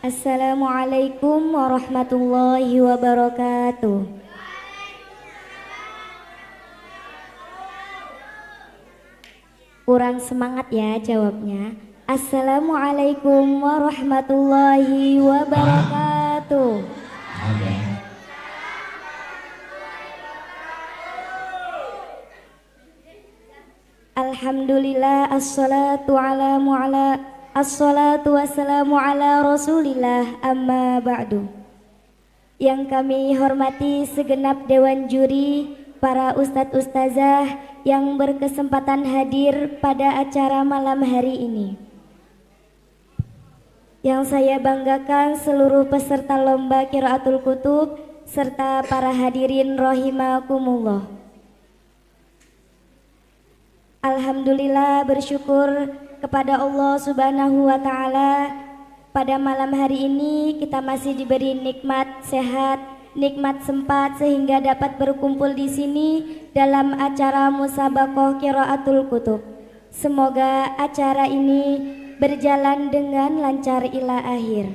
Assalamualaikum warahmatullahi wabarakatuh. Kurang semangat ya jawabnya. Assalamualaikum warahmatullahi wabarakatuh. Alhamdulillah assalatu wassalamu ala rasulillah amma ba'du. Yang kami hormati segenap dewan juri, para ustadz ustazah yang berkesempatan hadir pada acara malam hari ini. Yang saya banggakan seluruh peserta lomba Qiraatul Kutub serta para hadirin rahimakumullah. Alhamdulillah bersyukur kepada Allah Subhanahu wa taala, pada malam hari ini kita masih diberi nikmat sehat, nikmat sempat sehingga dapat berkumpul di sini dalam acara musabaqah Qiraatul Kutub. Semoga acara ini berjalan dengan lancar ila akhir.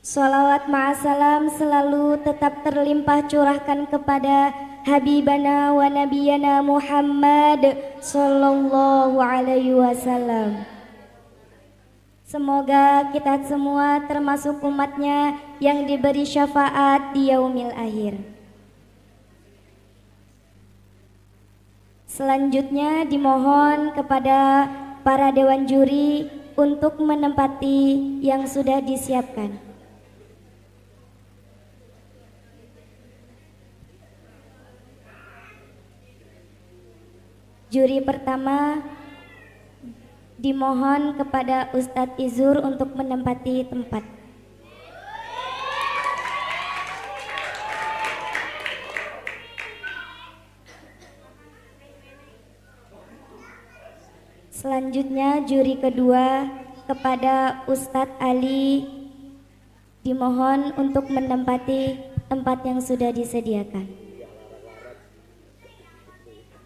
Sholawat ma'asalam selalu tetap terlimpah curahkan kepada Habibana wa Nabiyana Muhammad Sallallahu alaihi wasallam. Semoga kita semua termasuk umatnya yang diberi syafaat di yaumil akhir. Selanjutnya dimohon kepada para dewan juri untuk menempati yang sudah disiapkan. Juri pertama dimohon kepada Ustadz Izur untuk menempati tempat. Selanjutnya juri kedua kepada Ustadz Ali dimohon untuk menempati tempat yang sudah disediakan.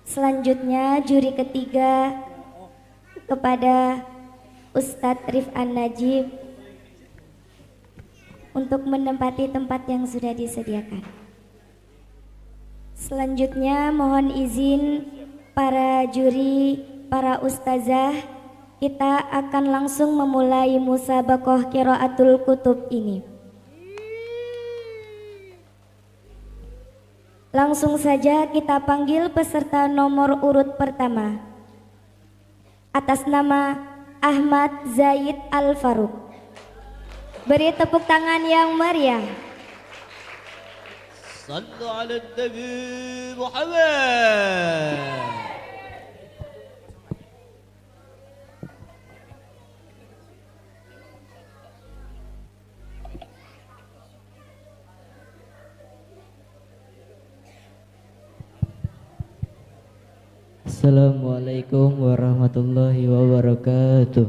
Selanjutnya juri ketiga kepada Ustadz Rif'an Najib untuk menempati tempat yang sudah disediakan. Selanjutnya mohon izin para juri, para ustazah, kita akan langsung memulai musabaqah Qiraatul Kutub ini. Langsung saja kita panggil peserta nomor urut pertama. Atas nama Ahmad Zaid Al-Faruq. Beri tepuk tangan yang meriah. Sallu ala Nabi Muhammad. Assalamualaikum warahmatullahi wabarakatuh.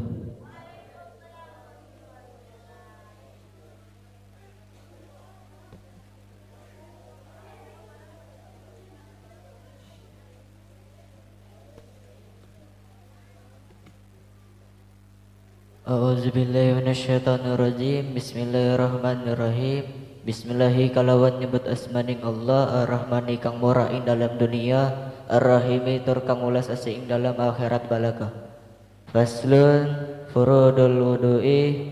A'udzubillahi minasyaitonirrajim. Bismillahirrahmanirrahim. Bismillahi kalawan nyebut asmaning Allah Ar-Rahmani kang murah ing dalam dunia, Ar-Rahimi tur kang ulas asa ing dalam akhirat balaka. Faslun furudul wudu'i.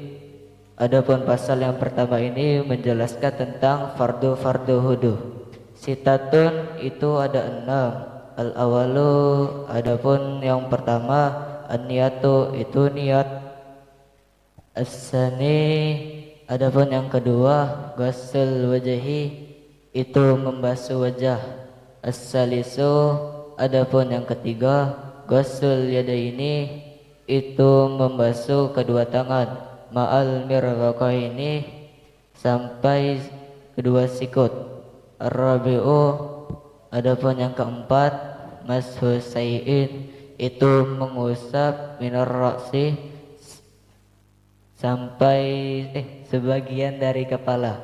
Adapun pasal yang pertama ini menjelaskan tentang fardu-fardu wudu. Sitatun itu ada 6. Al-awalu, adapun yang pertama, an-niyatu itu niat. As-sani, adapun yang kedua, ghusl wajhi itu membasuh wajah. As-salisu, adapun yang ketiga, ghusl yadaini itu membasuh kedua tangan. Ma'al mirfaqaini sampai kedua sikut. Ar-rabi'u, adapun yang keempat, mashu say'in itu mengusap minar ra'si sampai sebagian dari kepala.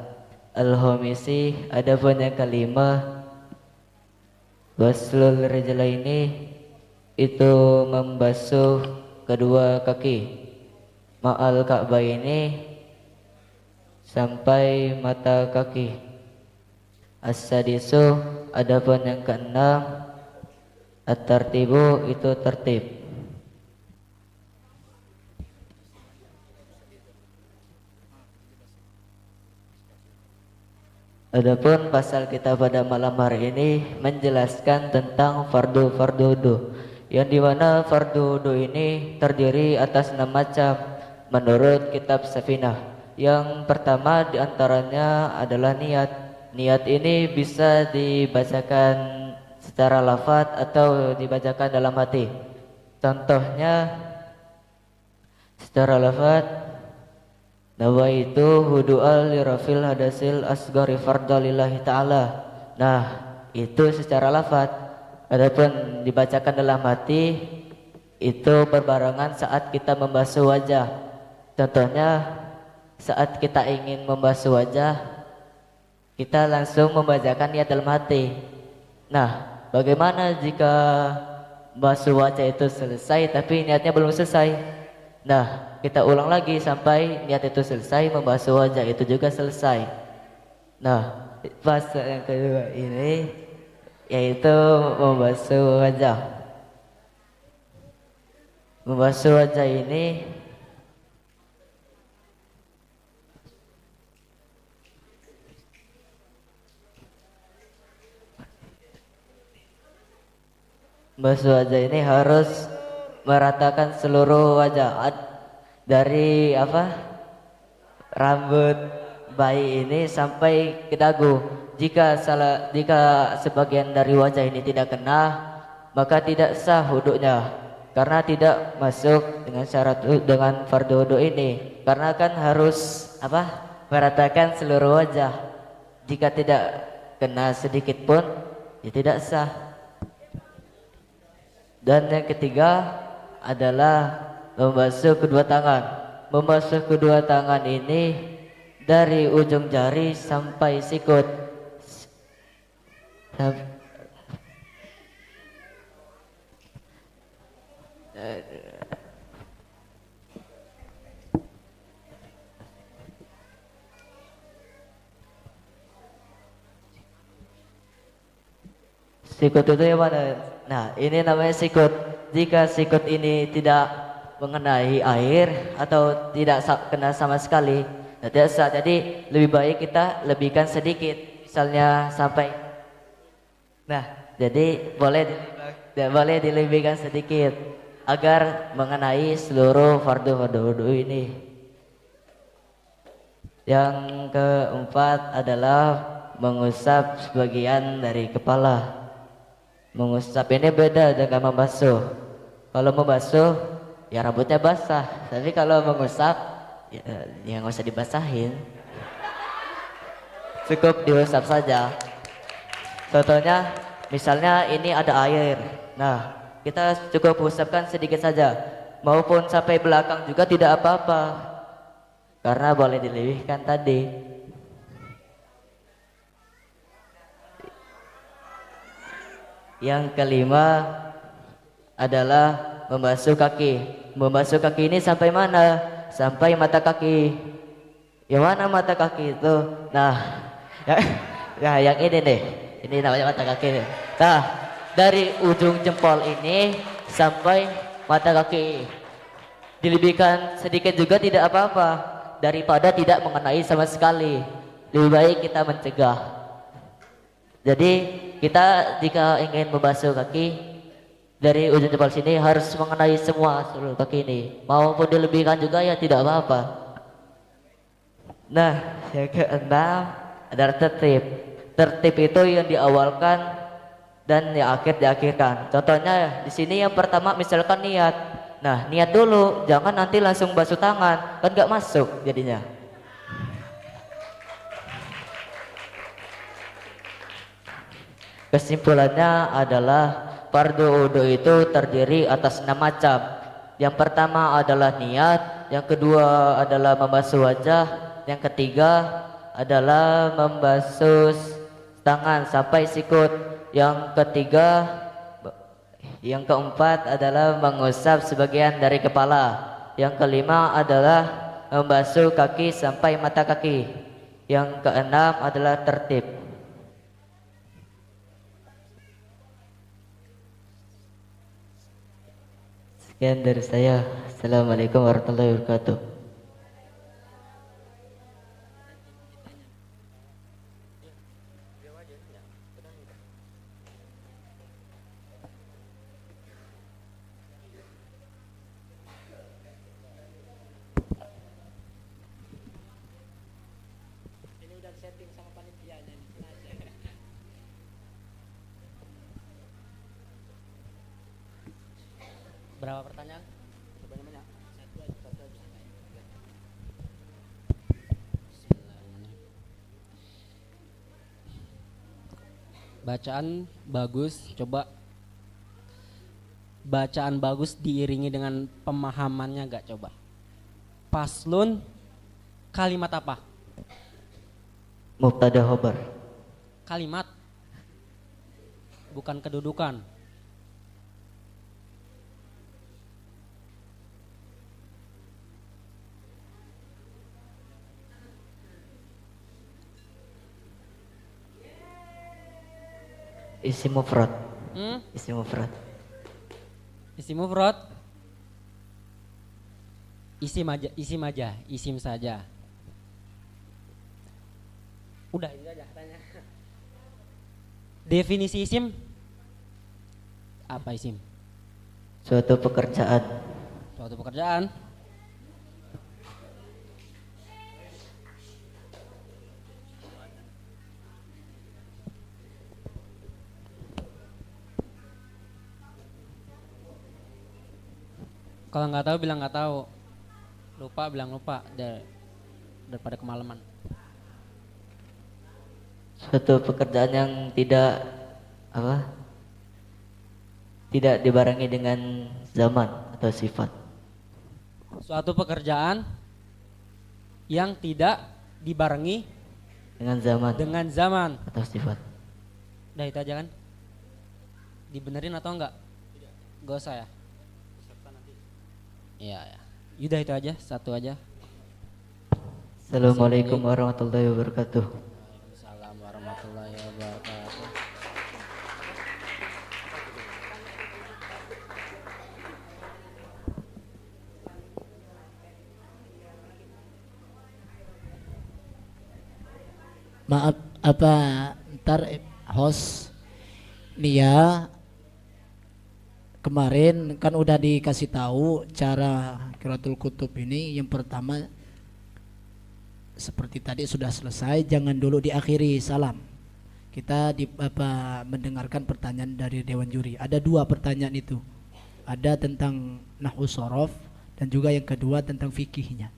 Al-homisi, adapun yang kelima, ghuslul rijlaini itu membasuh kedua kaki. ma'al ka'baini sampai mata kaki. As-sadisu, adapun yang keenam, at-tartibu itu tertib. Adapun pasal kita pada malam hari ini menjelaskan tentang fardu wudu, yang dimana fardu wudu ini terdiri atas 6 macam menurut kitab Safinah. Yang pertama diantaranya adalah niat. Niat ini bisa dibacakan secara lafaz atau dibacakan dalam hati. Contohnya secara lafaz, nawaitu hudu'al lirafil hadasil asgari fardalillahi ta'ala. Nah, itu secara lafaz. Adapun dibacakan dalam hati itu berbarengan saat kita membasuh wajah. Contohnya saat kita ingin membasuh wajah, kita langsung membacakan niat dalam hati. Nah, bagaimana jika basuh wajah itu selesai tapi niatnya belum selesai? Nah, kita ulang lagi sampai niat itu selesai, membasuh wajah itu juga selesai. Nah, fase yang kedua ini yaitu membasuh wajah. Membasuh wajah ini harus meratakan seluruh wajah, dari rambut bayi ini sampai ke dagu. Jika sebagian dari wajah ini tidak kena, maka tidak sah wudunya, karena tidak masuk dengan syarat dengan fardu wudu ini. Karena kan harus meratakan seluruh wajah. Jika tidak kena sedikit pun, ya tidak sah. Dan yang ketiga adalah membasuh kedua tangan. Membasuh kedua tangan ini dari ujung jari sampai sikut. Sikut itu yang mana? Nah, ini namanya sikut. Jika sikut ini tidak mengenai air atau tidak kena sama sekali, tidak sah. Jadi lebih baik kita lebihkan sedikit, misalnya sampai. Nah, jadi boleh dilebihkan sedikit agar mengenai seluruh fardu wudu ini. Yang keempat adalah mengusap sebagian dari kepala. Mengusap ini beda dengan membasuh. Kalau membasuh, ya rambutnya basah. Tapi kalau mengusap, ya nggak usah dibasahin. Cukup diusap saja. Contohnya, misalnya ini ada air. Nah, kita cukup usapkan sedikit saja. Maupun sampai belakang juga tidak apa-apa. Karena boleh dilebihkan tadi. Yang kelima adalah membasuh kaki. Membasuh kaki ini sampai mana? Sampai mata kaki. Yang mana mata kaki itu? Nah, yang ini nih. Ini namanya mata kaki nih. Nah, dari ujung jempol ini sampai mata kaki. Dilebihkan sedikit juga tidak apa-apa, daripada tidak mengenai sama sekali. Lebih baik kita mencegah. Jadi kita jika ingin membasuh kaki dari ujung jempol sini harus mengenai semua seluruh kaki ini. Maupun dilebihkan juga ya tidak apa-apa. Nah, yang keenam adalah tertib. Tertib itu yang diawalkan dan yang akhir diakhirkan. Contohnya di sini yang pertama misalkan niat. Nah, niat dulu, jangan nanti langsung basuh tangan, kan nggak masuk jadinya. Kesimpulannya adalah fardu wudu itu terdiri atas 6 macam. Yang pertama adalah niat, yang kedua adalah membasuh wajah, yang ketiga adalah membasuh tangan sampai sikut, yang keempat adalah mengusap sebagian dari kepala, Yang kelima adalah membasuh kaki sampai mata kaki. Yang keenam adalah tertib. Sekian dari saya. Assalamualaikum warahmatullahi wabarakatuh. Berapa pertanyaan? Banyak-banyak. Satu aja. Bacaan bagus, coba bacaan bagus diiringi dengan pemahamannya gak coba. Paslun kalimat apa? Mubtada khobar. Kalimat, bukan kedudukan. Isim mufrad. Isim mufrad. Isim mufrad. Isim saja. Udah itu aja tanya. Definisi isim apa isim? Suatu pekerjaan. Suatu pekerjaan. Kalau nggak tahu bilang nggak tahu, lupa bilang lupa, daripada kemalaman. Suatu pekerjaan yang tidak tidak dibarengi dengan zaman atau sifat. Suatu pekerjaan yang tidak dibarengi dengan zaman atau sifat. Udah itu aja kan? Dibenerin atau enggak? Gak usah ya? Iya ya. Udah itu aja, satu aja. Assalamualaikum warahmatullahi wabarakatuh. Waalaikumsalam warahmatullahi wabarakatuh. Maaf, ntar host Nia kemarin kan udah dikasih tahu cara qiraatul kutub ini. Yang pertama seperti tadi sudah selesai, jangan dulu diakhiri salam. Kita mendengarkan pertanyaan dari Dewan Juri. Ada 2 pertanyaan itu. Ada tentang nahwu shorof dan juga yang kedua tentang fikihnya.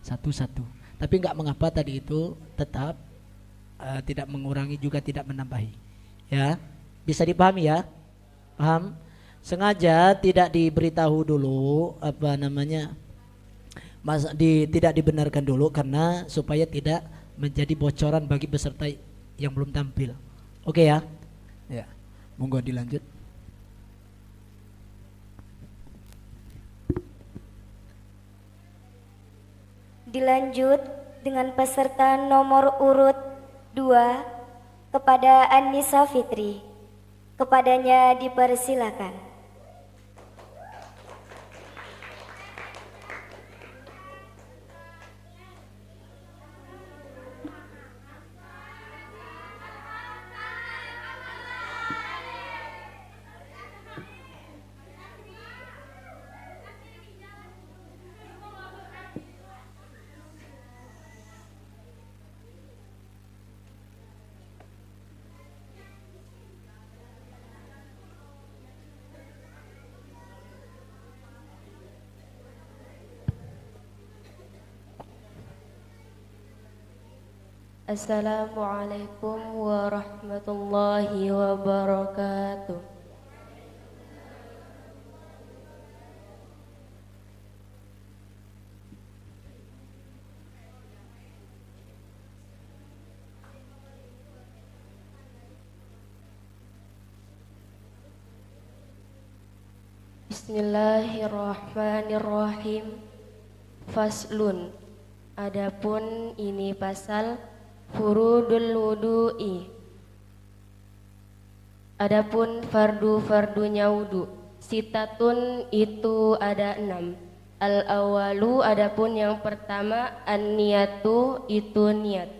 Satu-satu. Tapi nggak mengapa tadi itu tetap tidak mengurangi juga tidak menambahi. Ya, bisa dipahami ya? Paham? Sengaja tidak diberitahu dulu tidak dibenarkan dulu karena supaya tidak menjadi bocoran bagi peserta yang belum tampil. Oke ya? Ya. Monggo dilanjut. Dilanjut dengan peserta nomor urut 2 kepada Annisa Fitri. Kepadanya dipersilakan. Assalamualaikum warahmatullahi wabarakatuh. Bismillahirrahmanirrahim. Faslun. Adapun ini pasal furudul wudu'i. Adapun fardu-fardunya wudu. Sitatun itu ada 6. Al-awalu adapun yang pertama an-niyatu itu niat.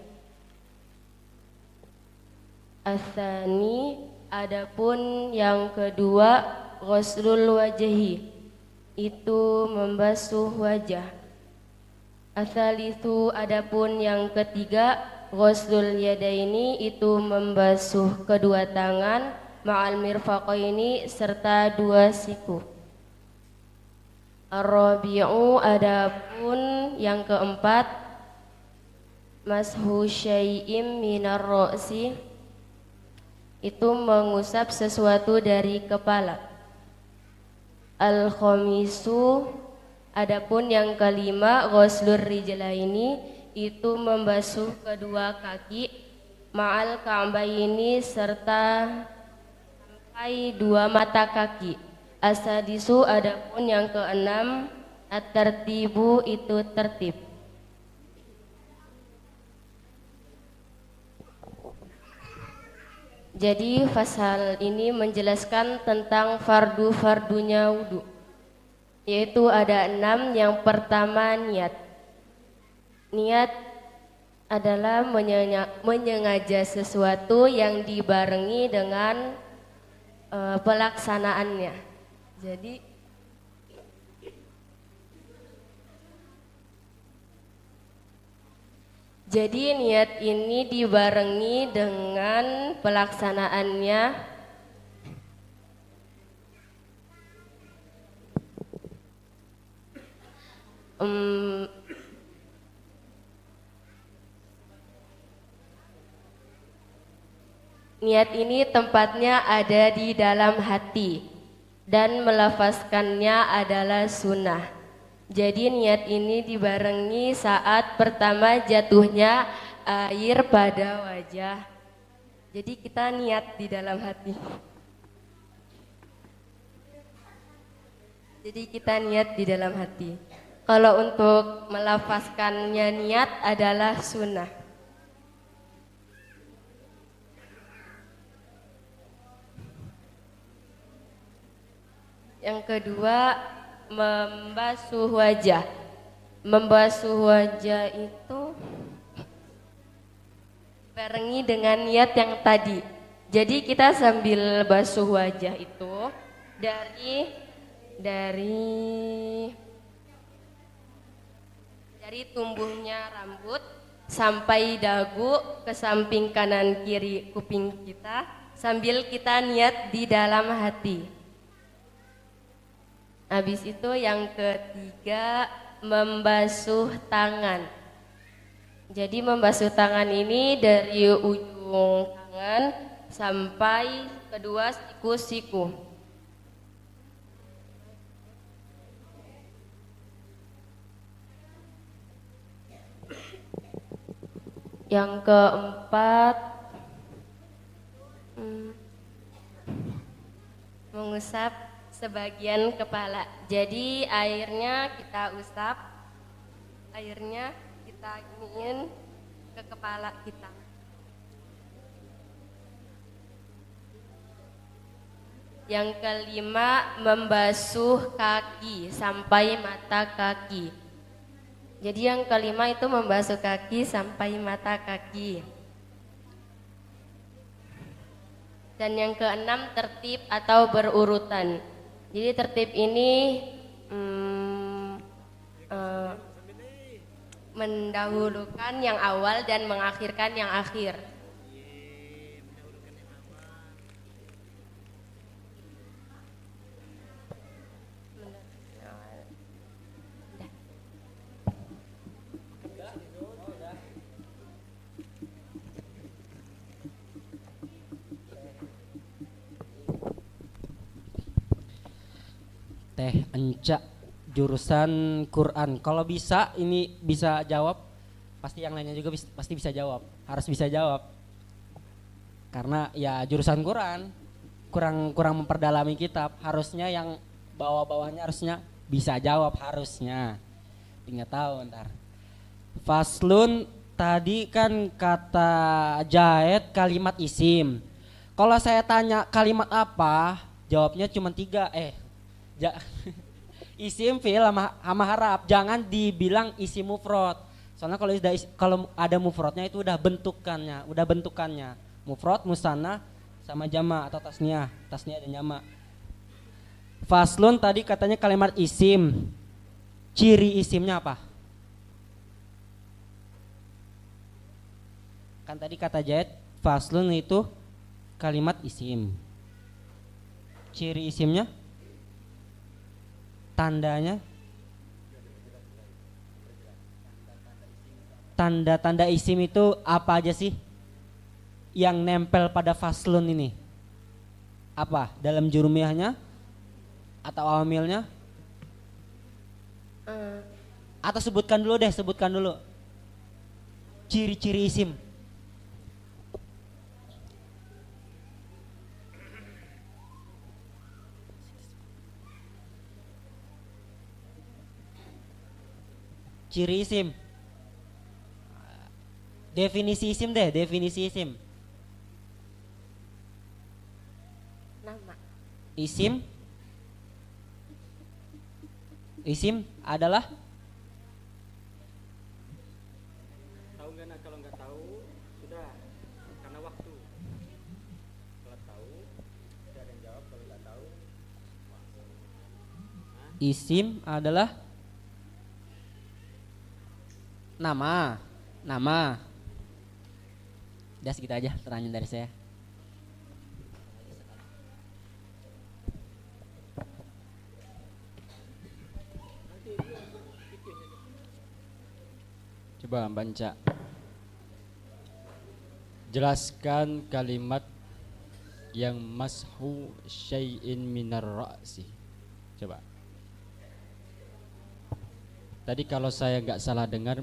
As-tsani adapun yang kedua ghuslul wajhi itu membasuh wajah. As-tsalitsu adapun yang ketiga ghuslul yadaini itu membasuh kedua tangan ma'al mirfaqaini serta dua siku. Ar-rabi'u adapun yang keempat mashu syai'im minar ra'si itu mengusap sesuatu dari kepala. Al-khamisu adapun yang kelima ghuslur rijlaini itu membasuh kedua kaki ma'al ka'baini serta sampai dua mata kaki. As-sadisu adapun yang keenam at-tartibu itu tertib. Jadi pasal ini menjelaskan tentang fardu-fardunya wudu, yaitu ada 6. Yang pertama niat. Niat adalah menyengaja sesuatu yang dibarengi dengan pelaksanaannya. Jadi niat ini dibarengi dengan pelaksanaannya. Niat ini tempatnya ada di dalam hati dan melafazkannya adalah sunnah. Jadi niat ini dibarengi saat pertama jatuhnya air pada wajah. Jadi kita niat di dalam hati. Jadi kita niat di dalam hati. Kalau untuk melafazkannya niat adalah sunnah. Yang kedua membasuh wajah. Membasuh wajah itu barengi dengan niat yang tadi. Jadi kita sambil basuh wajah itu dari tumbuhnya rambut sampai dagu ke samping kanan kiri kuping kita sambil kita niat di dalam hati. Habis itu yang ketiga membasuh tangan. Jadi membasuh tangan ini dari ujung tangan sampai kedua siku-siku. Yang keempat mengusap sebagian kepala. Jadi airnya kita usap, airnya kita iniin ke kepala kita. Yang kelima membasuh kaki sampai mata kaki. Jadi yang kelima itu membasuh kaki sampai mata kaki. Dan yang keenam tertib atau berurutan. Jadi tertib ini mendahulukan yang awal dan mengakhirkan yang akhir. Teh Enca jurusan Quran. Kalau bisa ini bisa jawab, pasti yang lainnya juga pasti bisa jawab. Harus bisa jawab. Karena ya jurusan Quran kurang memperdalami kitab. Harusnya yang bawah-bawahnya harusnya bisa jawab harusnya. Tinggal tahu ntar. Faslun tadi kan kata Jaed kalimat isim. Kalau saya tanya kalimat apa, jawabnya cuma 3. Isim, fi'il, sama harap. Jangan dibilang isim mufrad. Soalnya kalau ada mufradnya itu udah bentukannya. Mufrad, musanna, sama jama atau tasniah dan jama. Faslun tadi katanya kalimat isim. Ciri isimnya apa? Kan tadi kata Jaid, faslun itu kalimat isim. Ciri isimnya? Tandanya? Tanda-tanda isim itu apa aja sih? Yang nempel pada faslun ini? Apa? Dalam jurumiyahnya? Atau awamilnya? Atau sebutkan dulu. Ciri-ciri isim. Ciri isim. Definisi isim. Nama. Isim adalah Tahu nggak? Kalau nggak tahu sudah karena waktu. Kalau tahu sudah ada yang jawab. Kalau nggak tahu isim adalah nama. Udah segitu aja pertanyaan dari saya. coba baca. Jelaskan kalimat yang mashu syai'in minar ra'si. Coba. Tadi kalau saya nggak salah dengar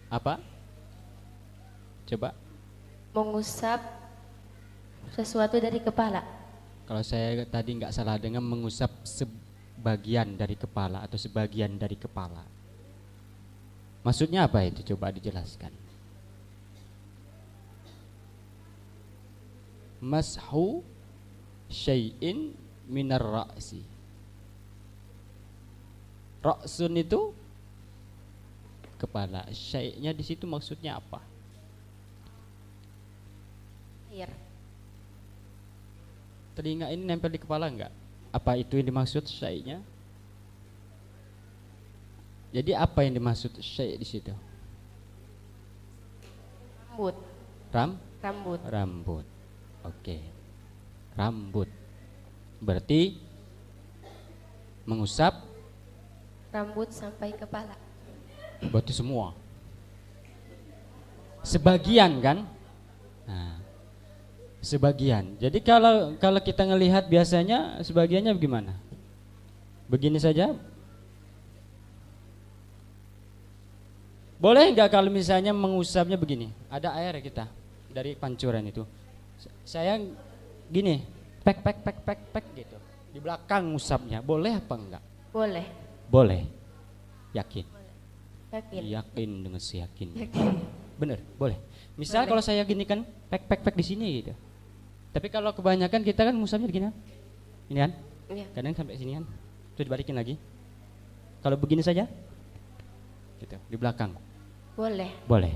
apa? Coba. Mengusap sesuatu dari kepala. Kalau saya tadi nggak salah dengar mengusap sebagian dari kepala atau sebagian dari kepala. Maksudnya apa itu? Coba dijelaskan. Mashu syai'in minar ra'si. Ra'sun itu kepala. Syai'nya di situ maksudnya apa? Air. Telinga ini nempel di kepala enggak? Apa itu yang dimaksud syai'nya? Jadi apa yang dimaksud syai' di situ? Rambut. Rambut. Oke. Rambut. Berarti mengusap Rambut sampai kepala. berarti semua. Sebagian kan? Nah, sebagian. Jadi kalau kita ngelihat biasanya sebagiannya bagaimana? Begini saja. Boleh nggak kalau misalnya mengusapnya begini? Ada air kita dari pancuran itu. Saya gini, pek gitu. Di belakang ngusapnya, boleh apa enggak? Boleh. Boleh. Yakin? Yakin. Dengan seyakin. Yakin. Bener, boleh. Misal Boleh. kalau saya gini kan, pek di sini gitu. Tapi kalau kebanyakan kita kan ngusapnya begini kan? Ini kan? Iya. Kadang sampai sini kan? Terus dibalikin lagi. Kalau begini saja? Gitu, di belakang. Boleh. Boleh.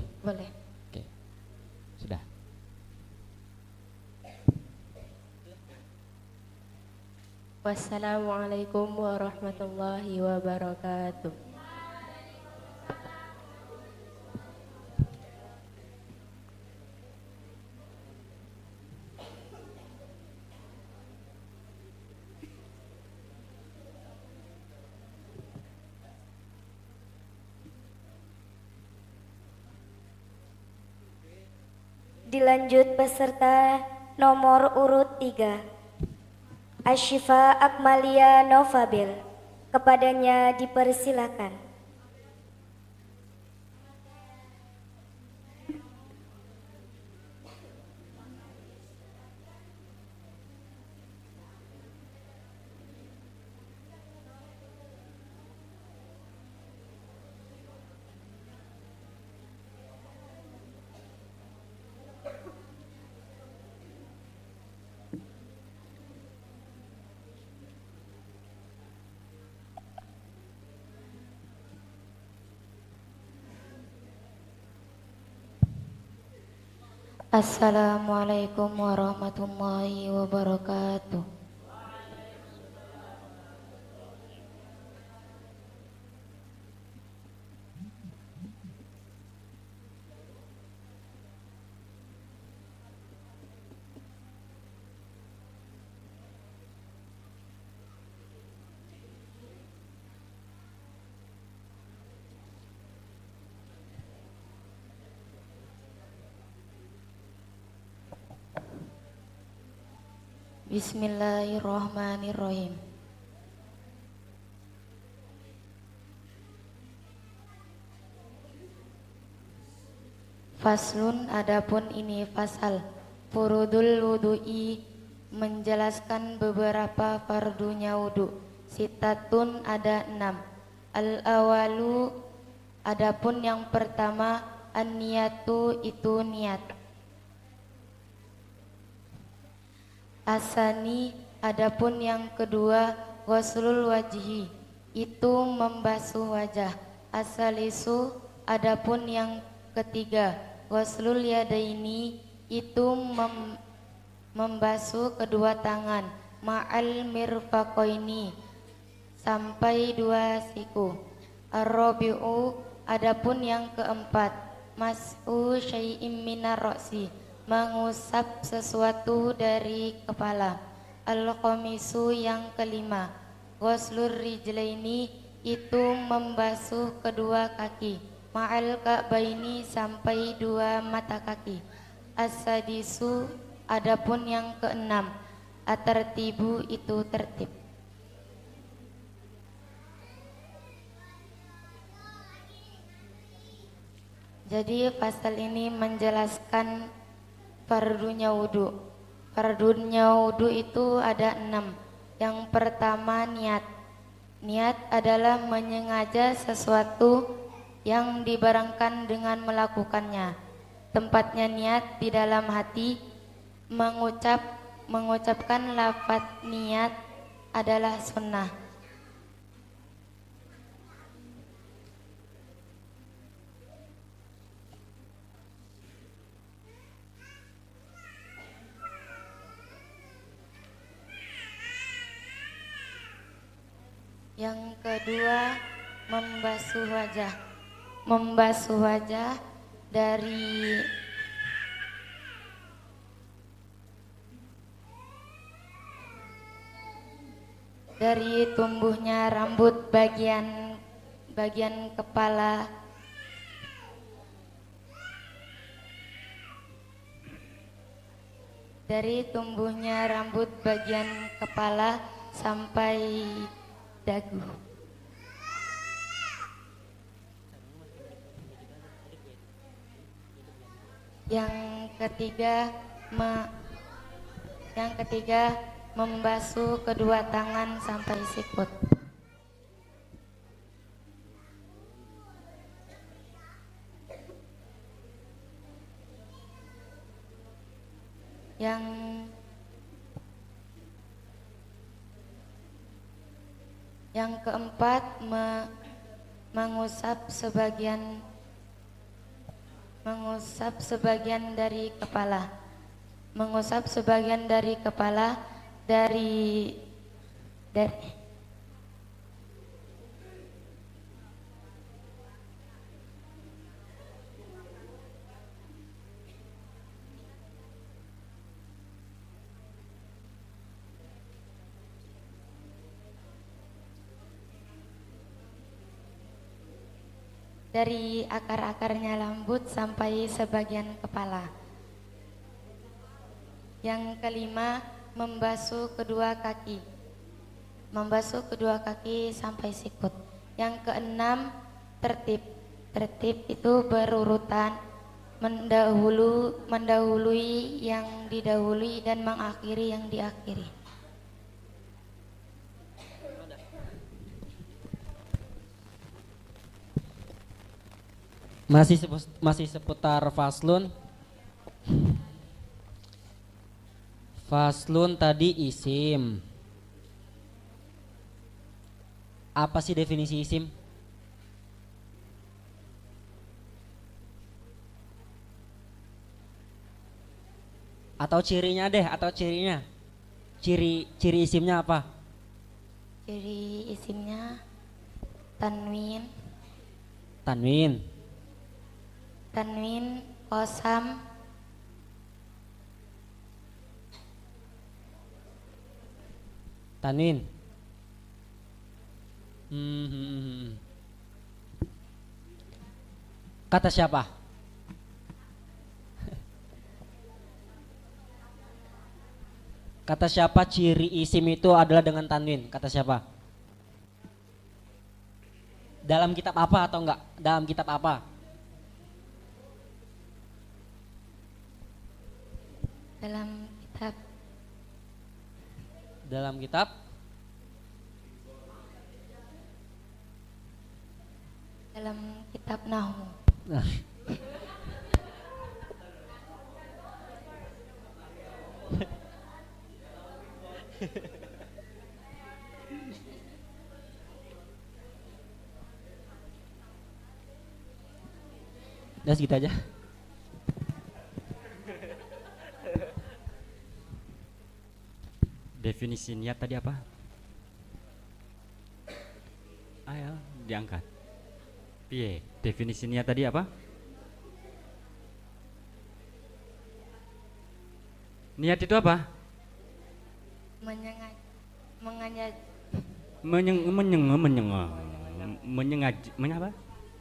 Oke. Sudah. Wassalamualaikum warahmatullahi wabarakatuh. Dilanjut peserta nomor urut 3, Ashifa Akmalia Novabil. Kepadanya dipersilakan. Assalamualaikum warahmatullahi wabarakatuh. Bismillahirrahmanirrahim. Faslun, adapun ini fasal. Furudul wudu'i, menjelaskan beberapa fardunya wudu. Sitatun, ada 6. Al-awalu, adapun yang pertama, an-niyatu, itu niat. Asani, adapun yang kedua, ghuslul wajhi, itu membasuh wajah. Asalisu, adapun yang ketiga, ghuslul yadaini, itu membasuh kedua tangan. Ma'al mirfaqaini, sampai 2 siku. Ar-rabi'u, adapun yang keempat, mas'u syai'im minar ra'si, mengusap sesuatu dari kepala. Al-khamisu, yang kelima, ghuslur rijlaini, itu membasuh kedua kaki. Ma'al ka'baini, sampai 2 mata kaki. As-sadisu, adapun yang keenam, at-tartibu, itu tertib. Jadi pasal ini menjelaskan fardunya wudu. Fardunya wudu itu ada 6. Yang pertama, niat. Niat adalah menyengaja sesuatu yang dibarengkan dengan melakukannya. Tempatnya niat di dalam hati. Mengucapkan lafaz niat adalah sunnah. Yang kedua, membasuh wajah. Membasuh wajah dari tumbuhnya rambut bagian kepala sampai dagu. Yang ketiga, membasuh kedua tangan sampai sikut. Yang keempat, mengusap sebagian dari kepala. Mengusap sebagian dari kepala dari akar-akarnya rambut sampai sebagian kepala. Yang kelima, membasuh kedua kaki. Membasuh kedua kaki sampai sikut. Yang keenam, tertib. Tertib itu berurutan, mendahului yang didahului dan mengakhiri yang diakhiri. Masih seputar faslun. Faslun tadi isim. Apa sih definisi isim? Atau cirinya deh, atau cirinya. Ciri isimnya apa? Ciri isimnya tanwin, Tanwin. tanwin, kosam, Tanwin. Kata siapa? Kata siapa ciri isim itu adalah dengan tanwin? Kata siapa? Dalam kitab apa atau enggak? Dalam kitab apa? dalam kitab Dalam kitab dalam kitab Nahwu. Udah segitu aja. Definisi niat tadi apa? Ayo diangkat. Piye? Definisi niat tadi apa? Niat itu apa?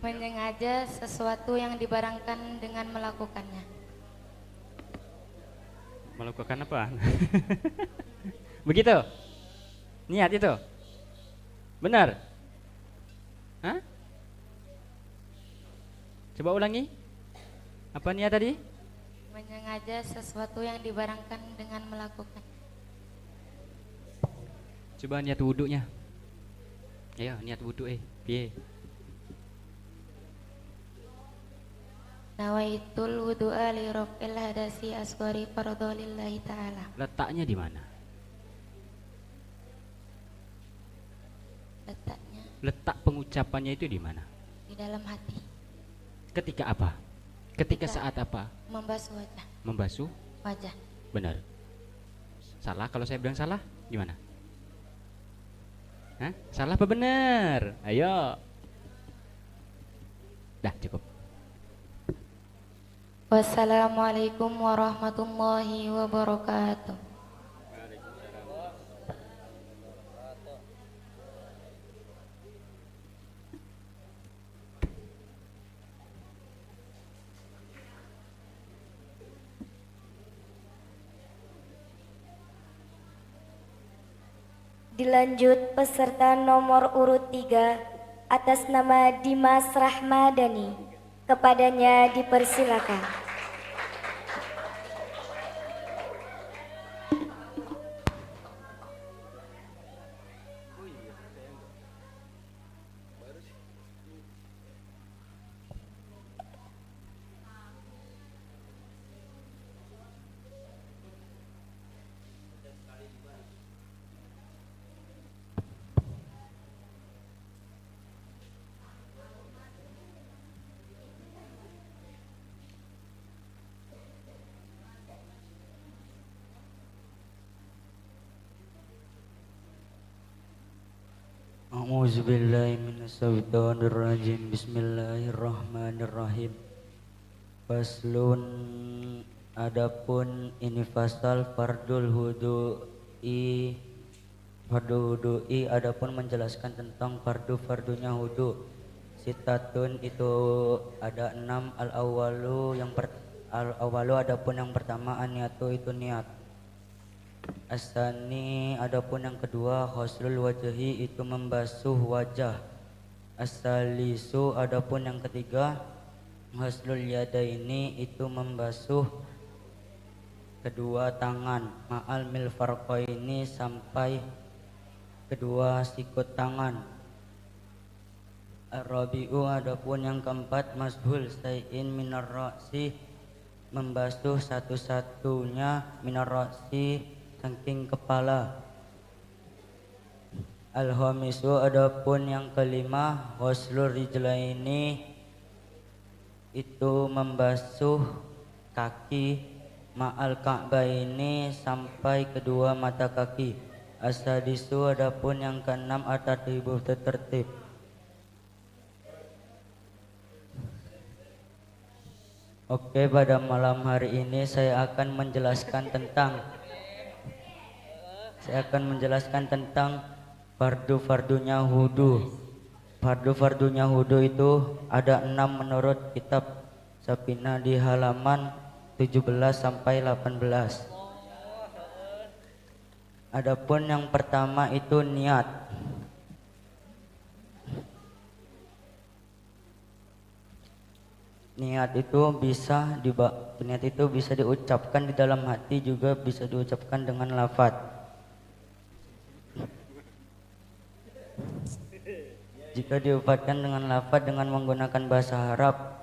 Menyengaja sesuatu yang dibarangkan dengan melakukannya. Melakukan apa? Begitu? Niat itu? Benar? Hah? Coba ulangi. Apa niat tadi? Menyengaja sesuatu yang dibarangkan dengan melakukan. Coba niat wudhunya. Ayo niat wudhu piye? Nawaitul wudu'a li raf'il hadasi asghari fardhu lillahi ta'ala. Letaknya di mana? Letak pengucapannya itu di mana? Di dalam hati. Ketika apa? Ketika saat apa? Membasuh wajah. Membasuh Wajah. Benar. Salah kalau saya bilang salah gimana? Hah? Salah apa benar? Ayo. Dah cukup. Wassalamualaikum warahmatullahi wabarakatuh. Dilanjut peserta nomor urut 3 atas nama Dimas Rahmadani. Kepadanya dipersilakan. A'udzubillahi minasyaitonirrajim. Bismillahirrahmanirrahim. Faslun, adapun ini fasal fardul wudu'i. Fardu wudu'i adapun menjelaskan tentang fardunya wudu. Sitatun itu ada 6. Al-awalu adapun yang pertama an-niyatu itu niat. Asani adapun yang kedua ghuslul wajhi itu membasuh wajah. Asalisu adapun yang ketiga ghuslul yadaini itu membasuh kedua tangan. Ma'al milfarqaini sampai kedua sikut tangan. Ar-rabi'u adapun yang keempat mashul sayin minar ra'si membasuh satu-satunya minar ra'si saking kepala. Al-khamisu adapun yang kelima ghuslur rijlaini itu membasuh kaki ma'al ka'baini sampai kedua mata kaki. As-sadisu adapun yang keenam at-tartibu tertib. Oke, pada malam hari ini saya akan menjelaskan tentang fardu-fardunya wudu. Fardu-fardunya wudu itu ada 6 menurut kitab Sapina di halaman 17 sampai 18. Adapun yang pertama itu niat. Niat itu bisa diucapkan di dalam hati, juga bisa diucapkan dengan lafaz. Jika diucapkan dengan lafaz dengan menggunakan bahasa Arab,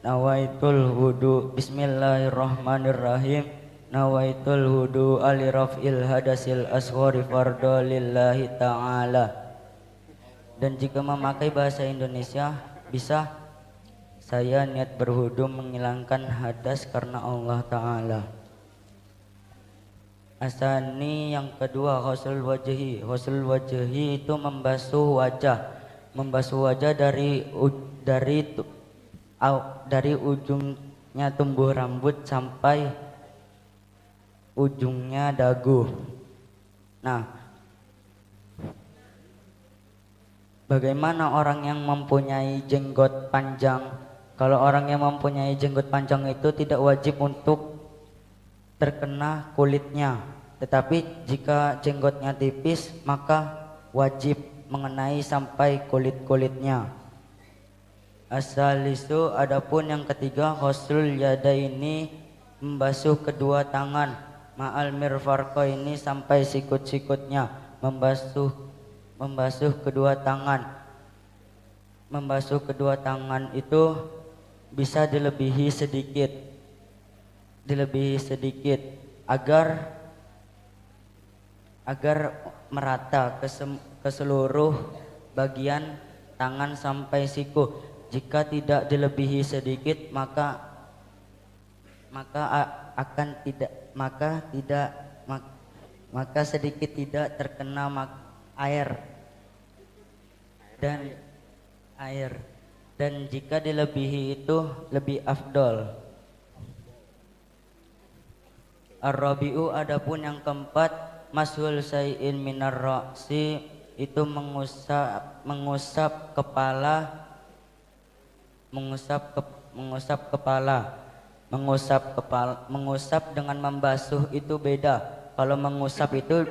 nawaitul wudu bismillahirrahmanirrahim, nawaitul wudu ali raf'il hadasil asghari fardhu lillahi ta'ala. Dan jika memakai bahasa Indonesia bisa, saya niat berwudu menghilangkan hadas karena Allah Ta'ala. Asani yang kedua ghuslul wajhi. Ghuslul wajhi itu membasuh wajah dari ujungnya tumbuh rambut sampai ujungnya dagu. Nah, bagaimana orang yang mempunyai jenggot panjang? Kalau orang yang mempunyai jenggot panjang itu tidak wajib untuk terkena kulitnya, tetapi jika jenggotnya tipis maka wajib mengenai sampai kulit-kulitnya. Asalisu adapun yang ketiga ghuslul yadaini, membasuh kedua tangan, ma'al mirfarqaini sampai sikut-sikutnya, membasuh kedua tangan. Membasuh kedua tangan itu bisa dilebihi sedikit agar merata ke seluruh bagian tangan sampai siku. Jika tidak dilebihi sedikit maka sedikit tidak terkena air dan jika dilebihi itu lebih afdol. Ar-rabi'u adapun yang keempat mashul say'in minar ra'si, itu mengusap kepala. Mengusap dengan membasuh itu beda. Kalau mengusap itu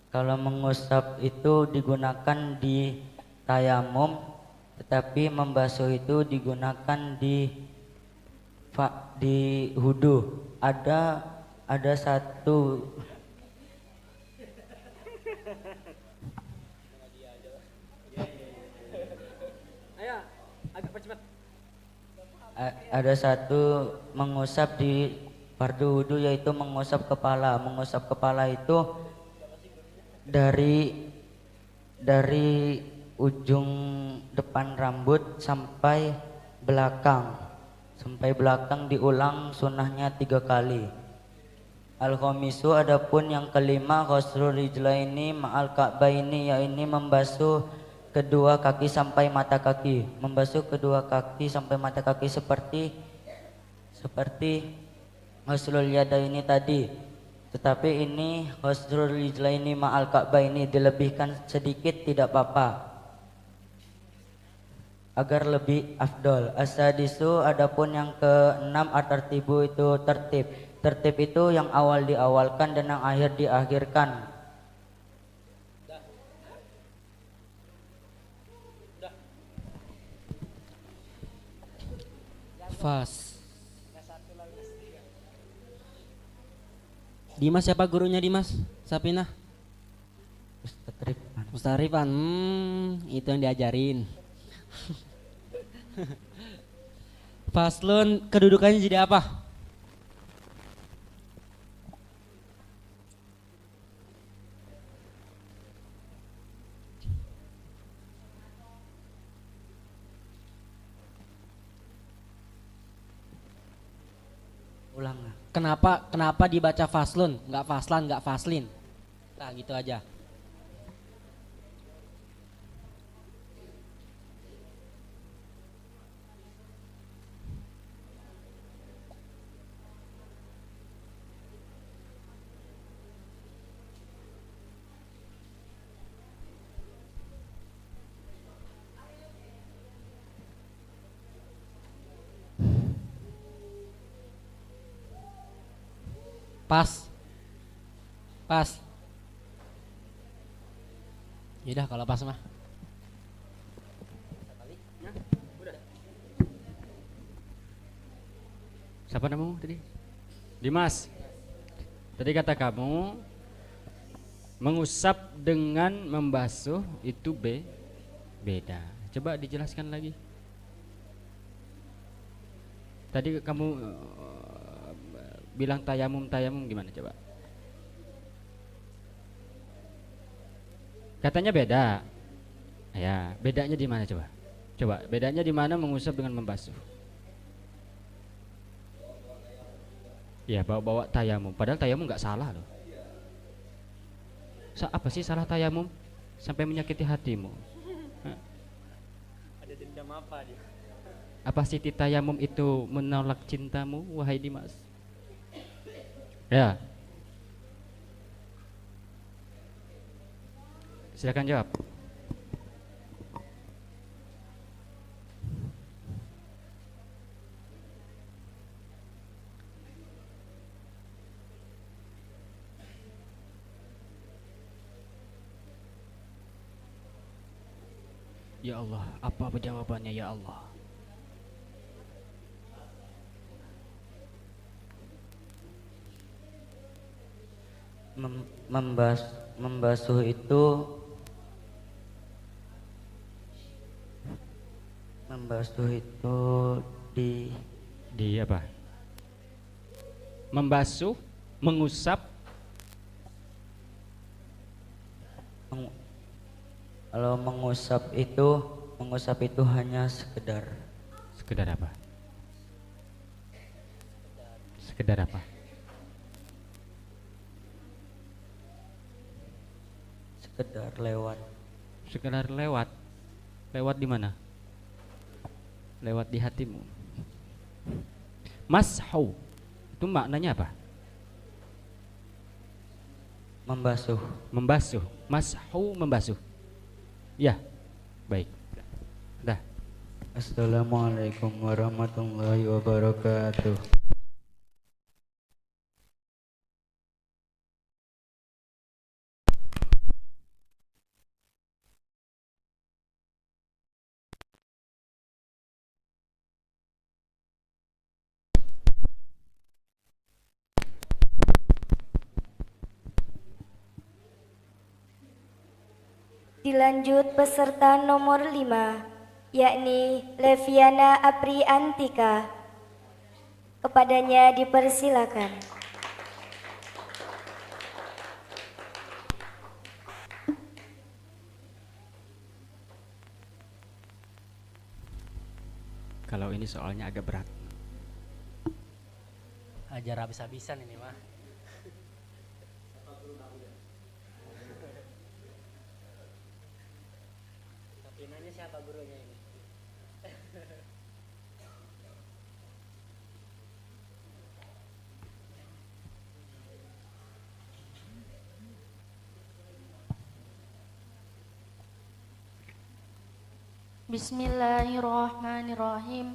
Kalau mengusap itu digunakan di tayamum, tetapi membasuh itu digunakan di wudu. Ada satu mengusap di fardu wudu, yaitu mengusap kepala. Mengusap kepala itu dari ujung depan rambut sampai belakang. Diulang sunnahnya 3 kali. Al-khamisu adapun yang kelima ghuslul rijlaini ma'al ka'baini, yaitu membasuh kedua kaki sampai mata kaki. Membasuh kedua kaki sampai mata kaki seperti ghuslul yadaini tadi, tetapi ini ghuslul rijlaini ma'al ka'baini dilebihkan sedikit tidak apa-apa agar lebih afdol. As-sadisu adapun yang keenam at-tartibu itu tertib. Tertib itu yang awal diawalkan dan yang akhir diakhirkan. Fas. Dimas siapa gurunya Dimas? Sapina? Ustaz Rifan. Itu yang diajarin. Faslun kedudukannya jadi apa? Ulang. Kenapa dibaca faslun, nggak faslan, nggak faslin? Nah, gitu aja. Pas. Yaudah kalau pas mah. Siapa namamu tadi? Dimas. Tadi kata kamu mengusap dengan membasuh itu beda. Coba dijelaskan lagi. Tadi kamu bilang tayamum gimana coba? Katanya beda. Ya, bedanya di mana coba? Coba bedanya di mana mengusap dengan membasuh? Ya, bawa tayamum. Padahal tayamum nggak salah loh. Apa sih salah tayamum sampai menyakiti hatimu? Ada dendam apa dia? Apa siti tayamum itu menolak cintamu, wahai Dimas? Ya. Silakan jawab. Ya Allah, apa jawabannya ya Allah? Membasuh itu di apa? Membasuh, mengusap. Kalau mengusap itu hanya sekedar apa? Sekedar apa? Sekedar lewat. Sekedar lewat. Lewat di mana? Lewat di hatimu. Mashu itu maknanya apa? Membasuh. Mashu membasuh. Ya, baik. Dah. Assalamualaikum warahmatullahi wabarakatuh. Dilanjut peserta nomor 5, yakni Leviana Apriantika. Kepadanya dipersilakan. Kalau ini soalnya agak berat. Ajar habis-habisan ini mah. Tapi nanya siapa gurunya ini? Bismillahirrahmanirrahim.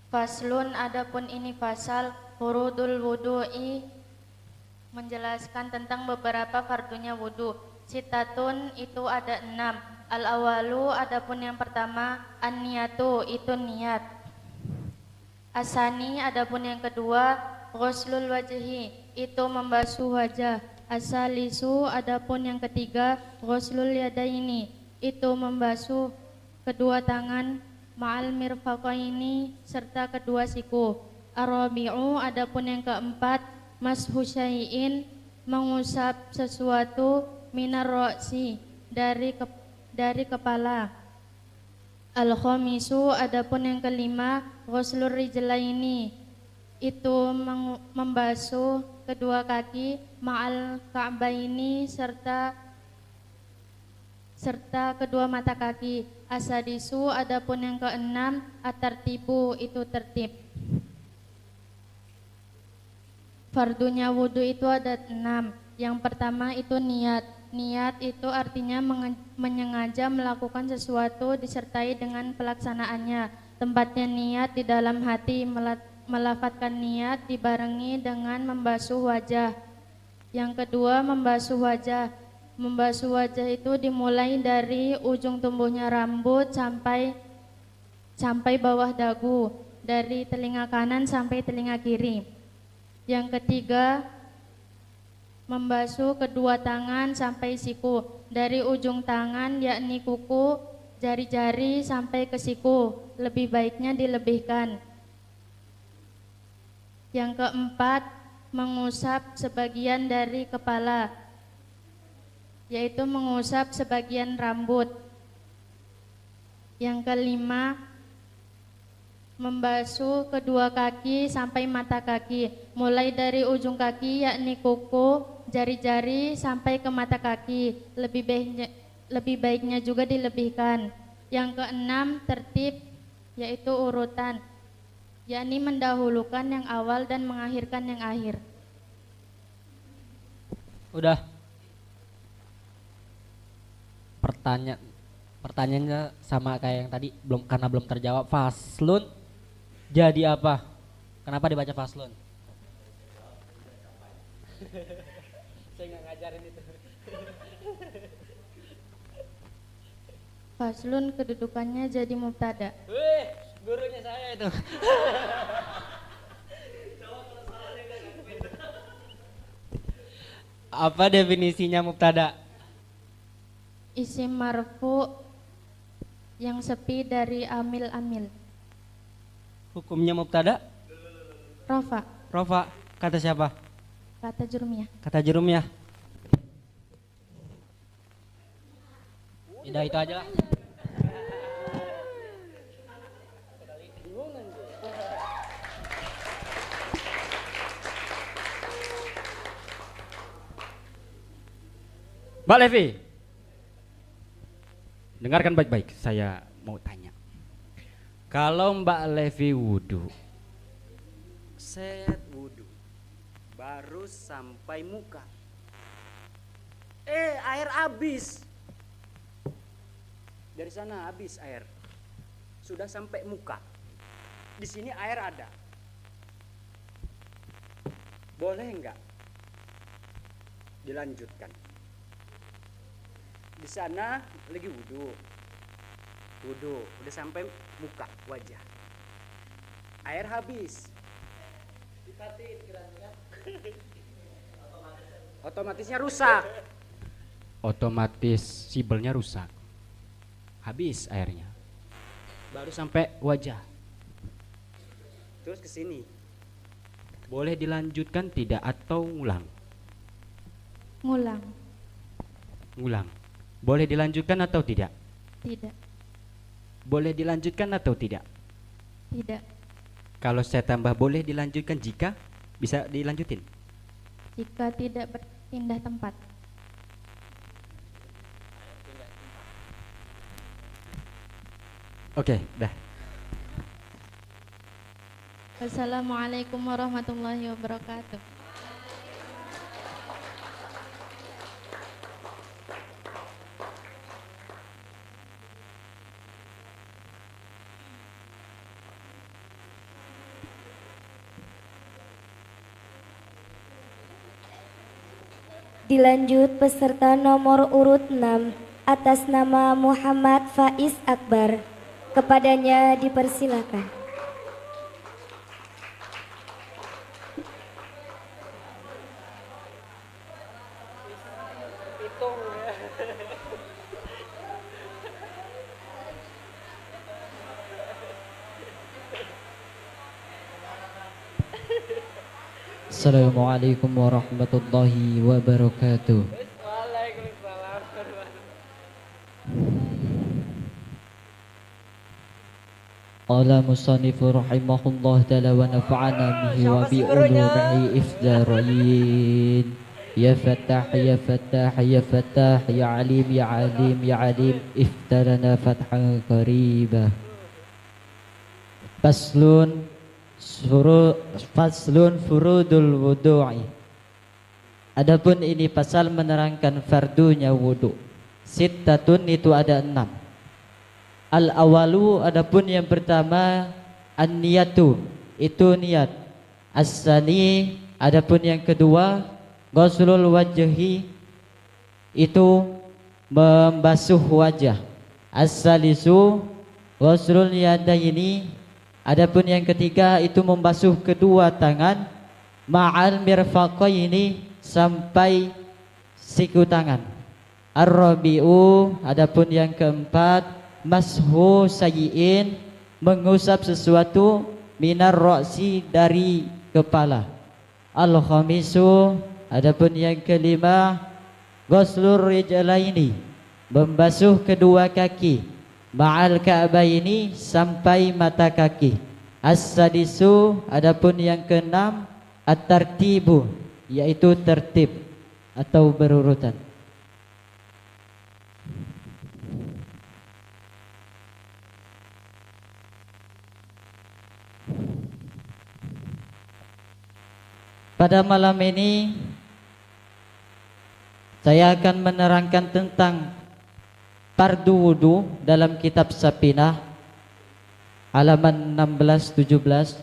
Faslun, adapun ini fasal furudul wudu'i, menjelaskan tentang beberapa fardunya wudu. Sitatun, itu ada 6. Al-awalu, adapun yang pertama, an-niyatu, itu niat. Asani, adapun yang kedua, ghuslul wajhi, itu membasuh wajah. Asalisu, adapun yang ketiga, ghuslul yadaini, itu membasuh kedua tangan, ma'al mirfaqaini, serta kedua siku. Ar-rabi'u, adapun yang keempat, mashu syai'in, mengusap sesuatu, minar ro'si, dari kepala. Al-khamisu, adapun yang kelima, ghuslur rijlaini, itu membasuh kedua kaki ma'al ka'baini serta kedua mata kaki. Asadisu, adapun yang keenam, atartibu, itu tertib. Fardunya wudhu itu ada 6. Yang pertama itu niat. Niat itu artinya menyengaja melakukan sesuatu disertai dengan pelaksanaannya. Tempatnya niat di dalam hati, melafadzkan niat dibarengi dengan membasuh wajah. Yang kedua membasuh wajah. Membasuh wajah itu dimulai dari ujung tumbuhnya rambut sampai bawah dagu, dari telinga kanan sampai telinga kiri. Yang ketiga membasuh kedua tangan sampai siku, dari ujung tangan yakni kuku, jari-jari sampai ke siku, lebih baiknya dilebihkan. Yang keempat, mengusap sebagian dari kepala, yaitu mengusap sebagian rambut. Yang kelima, membasuh kedua kaki sampai mata kaki, mulai dari ujung kaki yakni kuku, jari-jari sampai ke mata kaki, lebih baiknya juga dilebihkan. Yang keenam, tertib, yaitu urutan, yakni mendahulukan yang awal dan mengakhirkan yang akhir. Udah. Pertanyaannya sama kayak yang tadi, karena belum terjawab. Faslun jadi apa? Kenapa dibaca faslun? Saya nggak ngajarin itu. Faslun kedudukannya jadi mubtada. Wih, gurunya saya itu. Apa definisinya mubtada? Isim marfu yang sepi dari amil-amil. Hukumnya mubtada? Rafa. Rafa, kata siapa? Kata jurumiyah. Kata jurumiyah. Udah itu aja lah. Mbak Levi, dengarkan baik-baik, saya mau tanya. Kalau Mbak Levi wudhu, set wudhu, baru sampai muka, air habis. Dari sana habis air, sudah sampai muka. Di sini air ada, boleh enggak dilanjutkan? Di sana lagi wudhu, udah sampai muka wajah, air habis, otomatisnya rusak, otomatis sibelnya rusak, habis airnya, baru sampai wajah, terus ke sini, boleh dilanjutkan tidak atau ngulang? Ngulang. Boleh dilanjutkan atau tidak? Tidak. Boleh dilanjutkan atau tidak? Tidak. Kalau saya tambah boleh dilanjutkan jika bisa dilanjutin? Jika tidak berpindah tempat. Oke, dah. Wassalamualaikum warahmatullahi wabarakatuh. Dilanjut peserta nomor urut 6 atas nama Muhammad Faiz Akbar. Kepadanya dipersilakan. Assalamualaikum warahmatullahi wabarakatuh. Waalaikumsalam. Qala musannifu rahimahullah ta'ala wa nafa'ana bihi wa bi ulumihi ifdarain. Ya Fattah ya Fattah ya Fattah ya Alim ya Alim ya Alim iftarana fathan qaribah. Faslun furudul wudu'i. Adapun ini pasal menerangkan fardunya wudu. Sittatun itu ada 6. Al awalu adapun yang pertama an-niyatu itu niat. As-sani adapun yang kedua ghuslul wajhi itu membasuh wajah. As-salisu ghuslul yadaini adapun yang ketiga itu membasuh kedua tangan ma'al mirfaqaini sampai siku tangan. Ar-rabi'u adapun yang keempat mashu sayyi'in mengusap sesuatu minar ra'si dari kepala. Al-khamisu adapun yang kelima ghuslur rijlaini membasuh kedua kaki ma'al ka'baini sampai mata kaki. As-sadisu adapun yang keenam at-tartibu yaitu tertib atau berurutan. Pada malam ini saya akan menerangkan tentang fardu wudu dalam kitab Sapinah halaman 16-17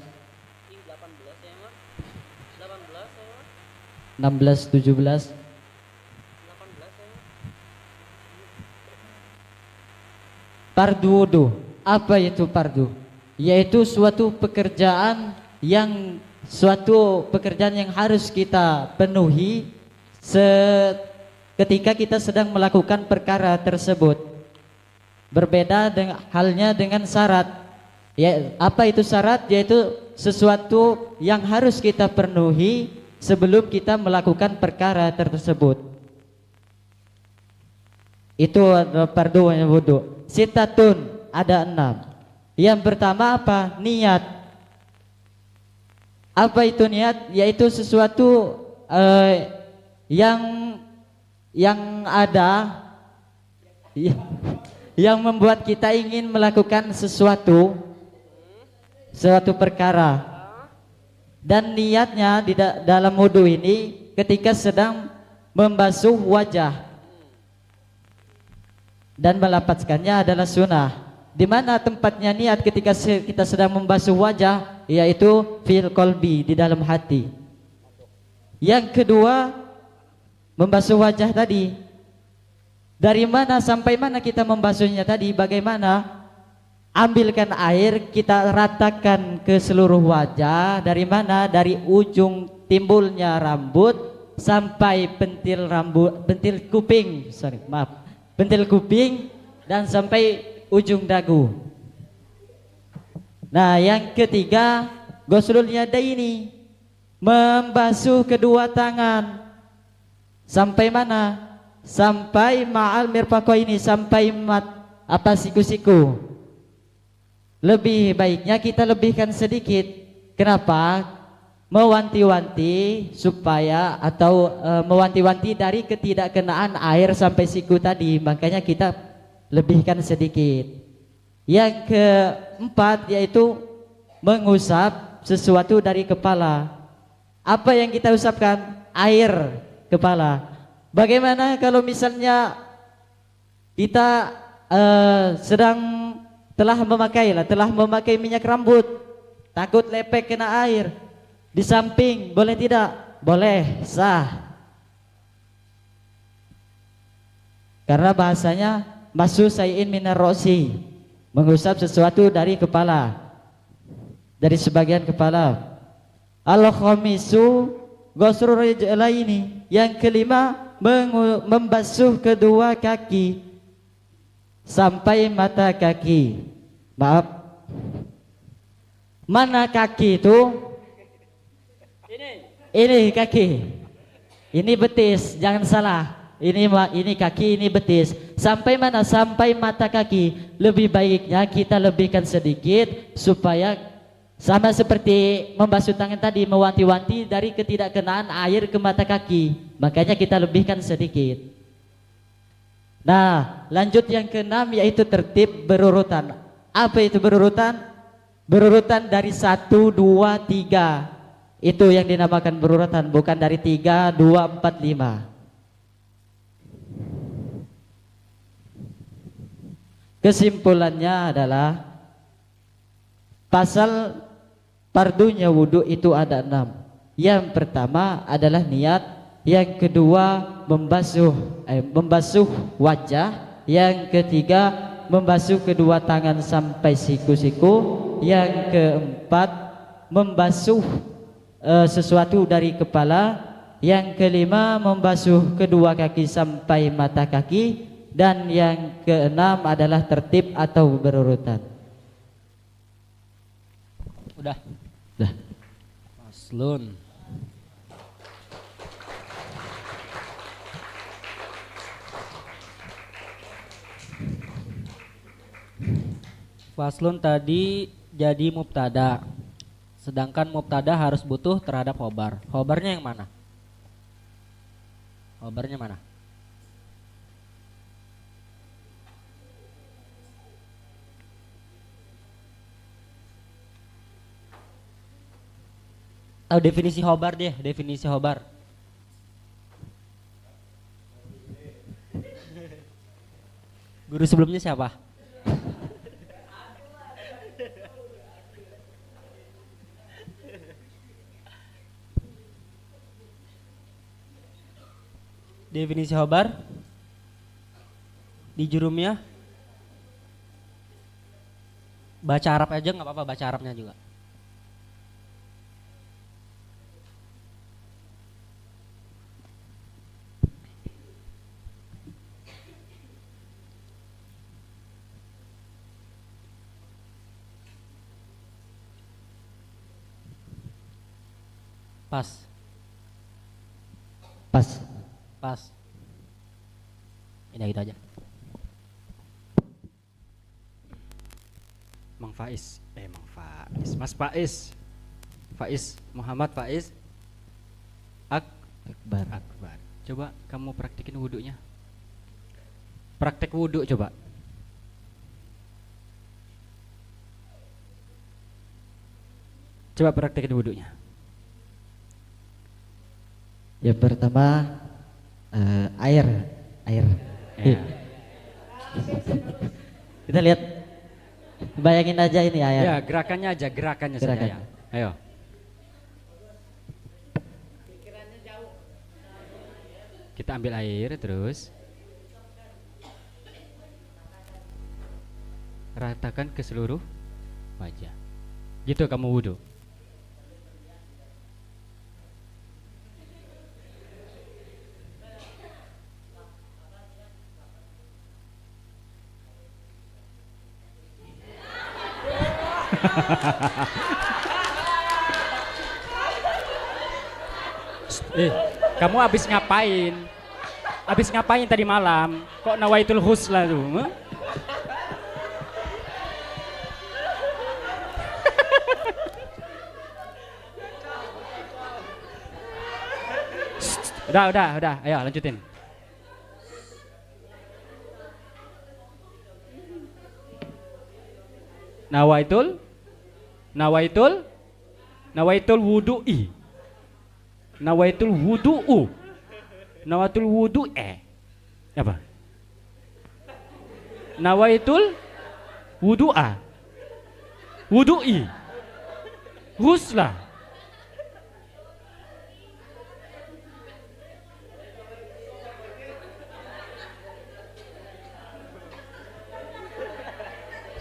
16-17 fardu wudu. Apa itu fardu? Yaitu suatu pekerjaan yang harus kita penuhi ketika kita sedang melakukan perkara tersebut. Berbeda halnya dengan syarat. Ya, apa itu syarat? Yaitu sesuatu yang harus kita penuhi sebelum kita melakukan perkara tersebut. Itu adalah fardu wudu. Sittatun ada 6. Yang pertama apa? Niat. Apa itu niat? Yaitu sesuatu yang ada yang membuat kita ingin melakukan sesuatu perkara. Dan niatnya di dalam wudu ini ketika sedang membasuh wajah dan melapaskannya adalah sunnah. Di mana tempatnya niat ketika kita sedang membasuh wajah? Yaitu fil qalbi, di dalam hati. Yang kedua, membasuh wajah tadi. Dari mana sampai mana kita membasuhnya tadi? Bagaimana? Ambilkan air, kita ratakan ke seluruh wajah. Dari mana? Dari ujung timbulnya rambut sampai pentil kuping dan sampai ujung dagu. Nah, yang ketiga ghuslul yadaini, membasuh kedua tangan. Sampai mana? Sampai ma'al mirfaqaini, sampai siku-siku. Lebih baiknya kita lebihkan sedikit. Kenapa? Mewanti-wanti supaya mewanti-wanti dari ketidakkenaan air sampai siku tadi. Makanya kita lebihkan sedikit. Yang keempat yaitu mengusap sesuatu dari kepala. Apa yang kita usapkan? Air kepala. Bagaimana kalau misalnya kita telah memakai minyak rambut, takut lepek kena air, di samping boleh tidak? Boleh, sah. Karena bahasanya masuk sayin minar rosi, mengusap sesuatu dari kepala, dari sebagian kepala. Al-khamisu ghusrul rijlaini, yang kelima membasuh kedua kaki sampai mata kaki. Maaf, mana kaki itu? Ini kaki, ini betis, jangan salah. ini kaki, ini betis. Sampai mana? Sampai mata kaki. Lebih baiknya kita lebihkan sedikit supaya sama seperti membasuh tangan tadi, mewanti-wanti dari ketidakkenaan air ke mata kaki. Makanya kita lebihkan sedikit. Nah, lanjut yang keenam yaitu tertib berurutan. Apa itu berurutan? Berurutan dari 1, 2, 3. Itu yang dinamakan berurutan, bukan dari 3, 2, 4, 5. Kesimpulannya adalah pasal fardunya wudhu itu ada 6. Yang pertama adalah niat, yang kedua membasuh wajah, yang ketiga membasuh kedua tangan sampai siku-siku, yang keempat membasuh sesuatu dari kepala, yang kelima membasuh kedua kaki sampai mata kaki, dan yang keenam adalah tertib atau berurutan. Udah. Udah. Faslun. Faslun tadi jadi mubtada. Sedangkan mubtada harus butuh terhadap khobar. Khobarnya yang mana? Khobarnya mana? Tahu definisi khobar deh, definisi khobar. Guru sebelumnya siapa? Definisi khobar di jurumnya baca Arab aja nggak apa-apa, baca Arabnya juga. Pas. Ini gitu aja. Mang Faiz, Mas Faiz, Muhammad Faiz Akbar. Coba kamu praktekin wudhunya. Praktek wudhu coba. Coba praktekin wudhunya. Yang pertama air. Ya. Kita lihat, bayangin aja ini air. Ya, gerakannya saja ya. Ayo. Kita ambil air terus ratakan ke seluruh wajah. Gitu kamu wudhu. Kamu habis ngapain? Habis ngapain tadi malam? Kok nawaitul husla tuh? Huh? Udah. Ayo lanjutin. Nawaitul wudu'i. Nawaitul wudu'u. Nawaitul wudu'e. Apa? Nawaitul wudu'a. Wudu'i. Husla.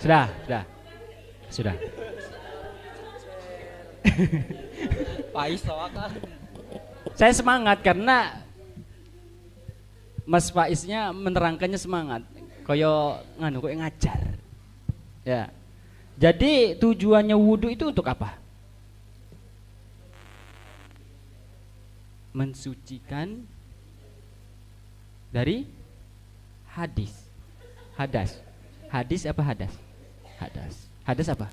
Sudah. Faiz tawakan. Saya semangat karena Mas Faiznya menerangkannya semangat. Koyo ngajar. Ya. Jadi tujuannya wudhu itu untuk apa? Mensucikan Dari hadis. Hadas. Hadis apa hadas? Hadas. Hadas apa?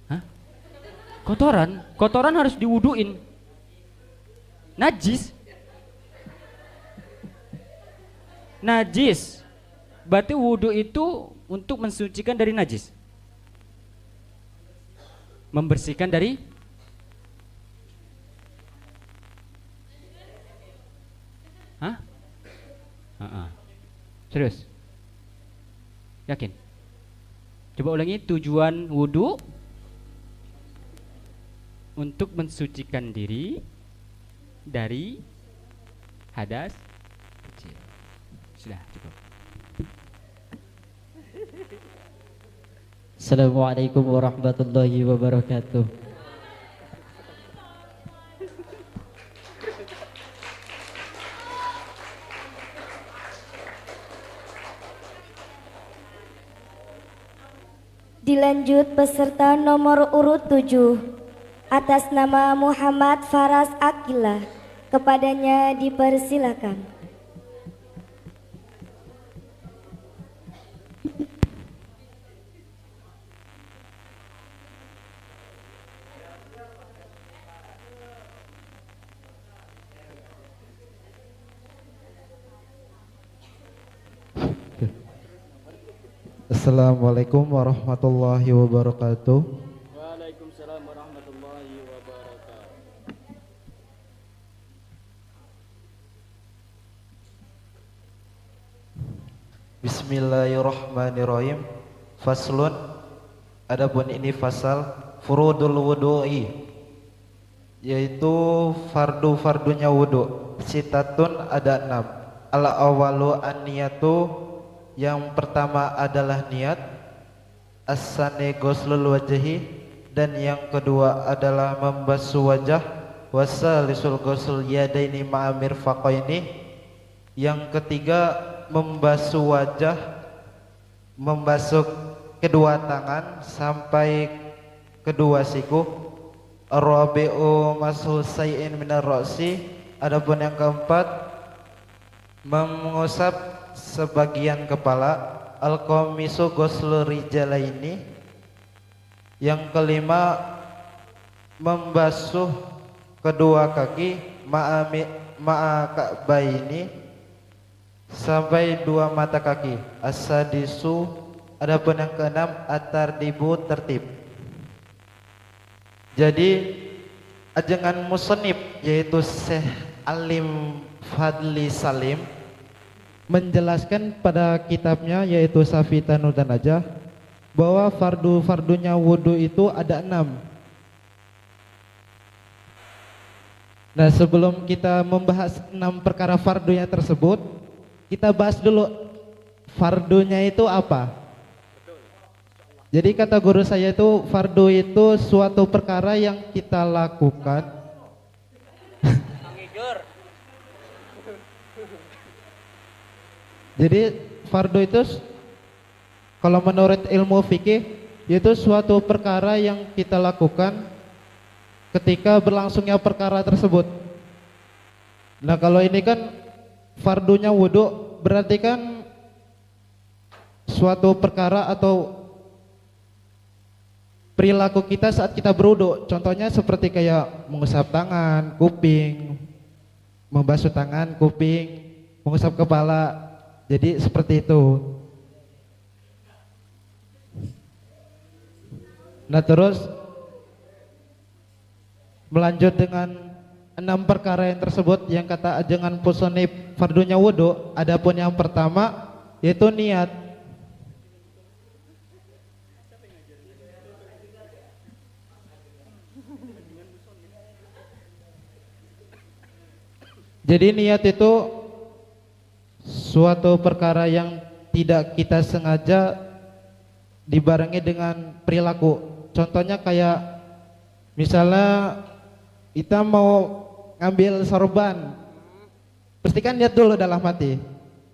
Hah? Kotoran. Kotoran harus diwuduin. Najis. Najis. Berarti wudu itu untuk mensucikan dari najis. Membersihkan dari Hah? Serius? Yakin? Coba ulangi, tujuan wudu untuk mensucikan diri dari hadas kecil. Sudah cukup. Assalamualaikum warahmatullahi wabarakatuh. Dilanjut peserta nomor urut 7 atas nama Muhammad Faras Akila. Kepadanya dipersilakan. Assalamualaikum warahmatullahi wabarakatuh. Waalaikumsalam warahmatullahi wabarakatuh. Bismillahirrahmanirrahim. Faslun. Adapun ini fasal furudul wudu'i, yaitu fardu-fardunya wudu. Sitatun ada 6. Al-awalu an-niyatu, yang pertama adalah niat. As-sani ghuslul wajhi, dan yang kedua adalah membasuh wajah. Wasalisul ghusl yadaini ma'a mirfaqaini, yang ketiga membasuh wajah, membasuh kedua tangan sampai kedua siku. Ar-rabi'u mashu say'in minar ra'si, adapun yang keempat mengusap sebagian kepala. Al-qamisu ghuslu rijalaini, yang kelima membasuh kedua kaki. Ma'a ka'baini, sampai dua mata kaki. As-sadisu, adapun yang keenam at-tartibu, tertib. Jadi ajengan musannif yaitu Syekh Alim Fadli Salim menjelaskan pada kitabnya yaitu Safitanul Najah bahwa fardu-fardunya wudu itu ada 6. Nah, sebelum kita membahas 6 perkara fardunya tersebut, kita bahas dulu fardunya itu apa. Jadi kata guru saya itu fardu itu suatu perkara yang kita lakukan Jadi fardu itu kalau menurut ilmu fikih yaitu suatu perkara yang kita lakukan ketika berlangsungnya perkara tersebut. Nah, kalau ini kan fardunya wudu, berarti kan suatu perkara atau perilaku kita saat kita berwudu. Contohnya seperti kayak mengusap tangan, kuping, membasuh tangan, kuping, mengusap kepala. Jadi seperti itu. Nah, terus melanjut dengan 6 perkara yang tersebut yang kata ajengan musannif fardunya wudu. Adapun yang pertama yaitu niat. Jadi niat itu suatu perkara yang tidak kita sengaja dibarengi dengan perilaku. Contohnya kayak misalnya kita mau ngambil sorban, pastikan lihat dulu dalam hati,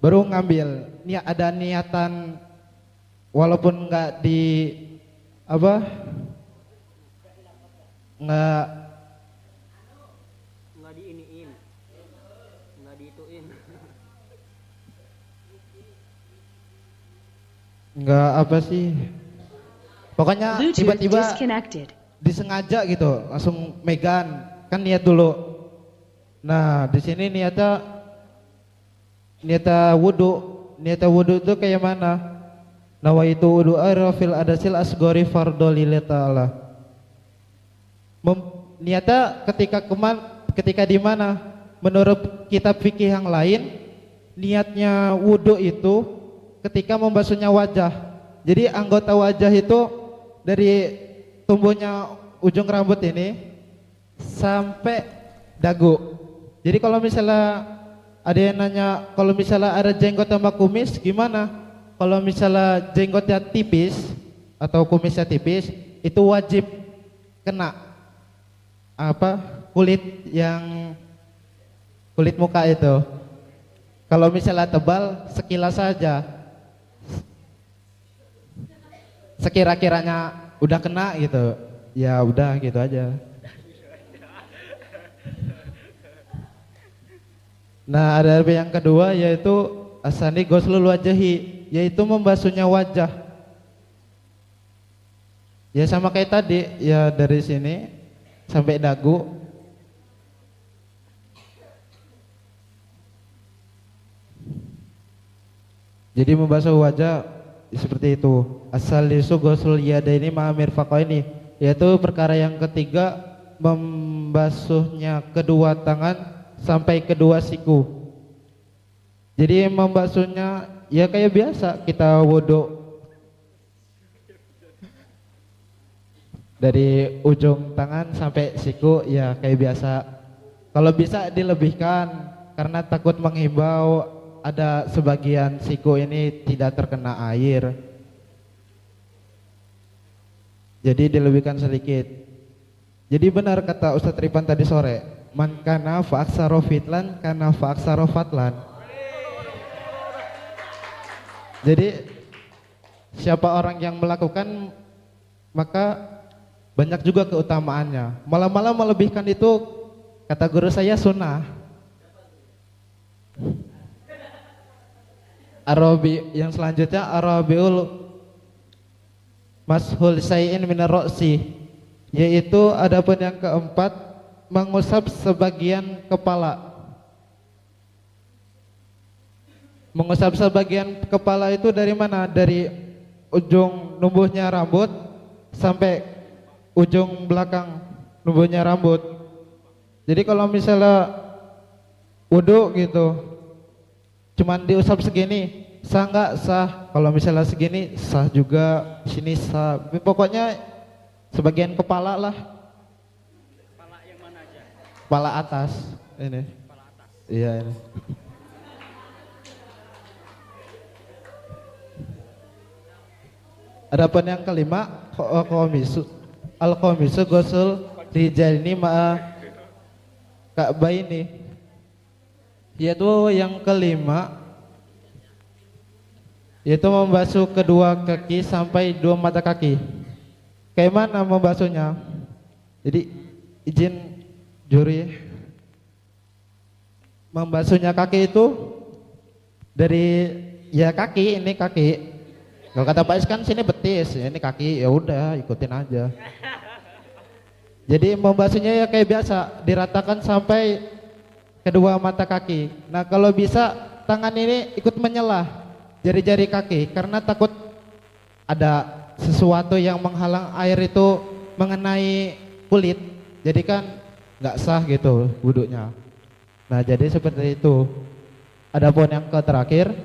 baru ngambil. Ada niatan walaupun nggak di apa, nggak Enggak apa sih. Pokoknya Bluetooth tiba-tiba disconnected. disengaja gitu, langsung megan, kan niat dulu. Nah, di sini niatnya wudu. Niatnya wudu itu kayak mana? Nawaitu wudu fil adasil asgori fardhu lillahi ta'ala. Niatnya ketika di mana? Menurut kitab fikih yang lain, niatnya wudu itu ketika membasuhnya wajah. Jadi anggota wajah itu dari tumbuhnya ujung rambut ini sampai dagu. Jadi kalau misalnya ada yang nanya, kalau misalnya ada jenggot sama kumis gimana? Kalau misalnya jenggotnya tipis atau kumisnya tipis, itu wajib kena kulit muka itu. Kalau misalnya tebal, sekilas saja. Sekira-kiranya udah kena gitu, ya udah gitu aja. Nah, ada yang kedua yaitu asani ghuslul wajhi, yaitu membasuhnya wajah. Ya sama kayak tadi, ya dari sini sampai dagu. Jadi membasuh wajah seperti itu. Asal lisu ghuslul yadaini ma'amir faqaini, yaitu perkara yang ketiga membasuhnya kedua tangan sampai kedua siku. Jadi membasuhnya ya kayak biasa kita wudu, dari ujung tangan sampai siku ya kayak biasa. Kalau bisa dilebihkan karena takut menghimbau ada sebagian siku ini tidak terkena air. Jadi dilebihkan sedikit. Jadi benar kata Ustadz Ripan tadi sore, man kana fa'aksaro fitlan kana fa'aksaro fatlan. Jadi siapa orang yang melakukan maka banyak juga keutamaannya. Malah melebihkan itu kata guru saya sunnah. Arabi yang selanjutnya arabiul mashul syai'in minar ra'si, yaitu adapun yang keempat mengusap sebagian kepala. Mengusap sebagian kepala itu dari mana? Dari ujung numbuhnya rambut sampai ujung belakang numbuhnya rambut. Jadi kalau misalnya wudu gitu cuman diusap segini, sah nggak? Sah. Kalau misalnya segini sah juga, sini sah. Pokoknya sebagian kepala lah. Kepala yang mana aja? Kepala atas ini. Kepala atas. Iya ini. Adapun yang kelima, al-khamisu ghusl rijalini ma'a ka'baini, yaitu yang kelima yaitu membasuh kedua kaki sampai dua mata kaki. Kayak mana membasuhnya? Jadi izin juri, membasuhnya kaki itu dari ya kaki, ini kaki. Kalau kata Pak Is kan sini betis, ya ini kaki, ya udah ikutin aja. Jadi membasuhnya ya kayak biasa, diratakan sampai kedua mata kaki. Nah kalau bisa tangan ini ikut menyelah jari-jari kaki karena takut ada sesuatu yang menghalang air itu mengenai kulit, jadi kan nggak sah gitu wudunya. Nah jadi seperti itu. Adapun yang terakhir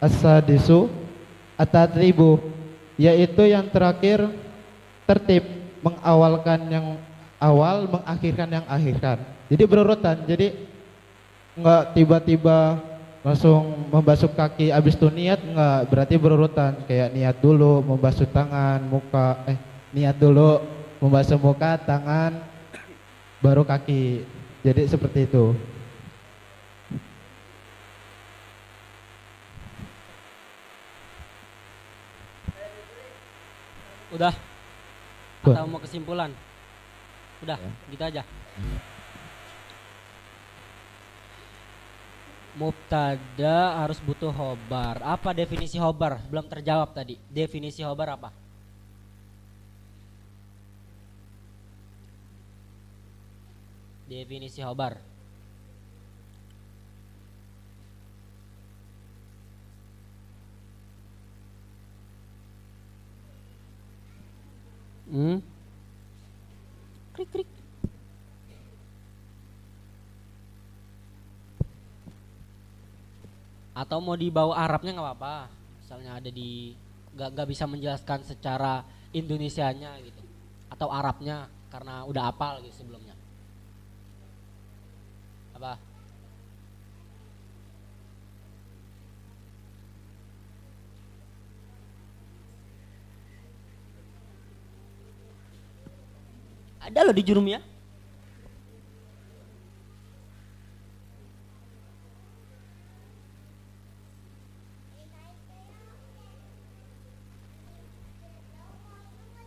as-sadisu at-tatribu, yaitu yang terakhir tertib, mengawalkan yang awal, mengakhirkan yang akhirkan. Jadi berurutan, jadi nggak tiba-tiba langsung membasuh kaki abis itu niat, nggak, berarti berurutan. Kayak niat dulu membasuh tangan, muka, niat dulu membasuh muka, tangan, baru kaki. Jadi seperti itu. Udah? Atau mau kesimpulan? Udah, gitu aja. Mubtada harus butuh khobar. Apa definisi khobar? Belum terjawab tadi. Definisi khobar apa? Definisi khobar. Krik krik. Atau mau dibawa Arabnya nggak apa-apa. Misalnya ada di nggak bisa menjelaskan secara Indonesianya gitu. Atau Arabnya karena udah hafal gitu sebelumnya. Apa? Ada loh di Jurumiyah.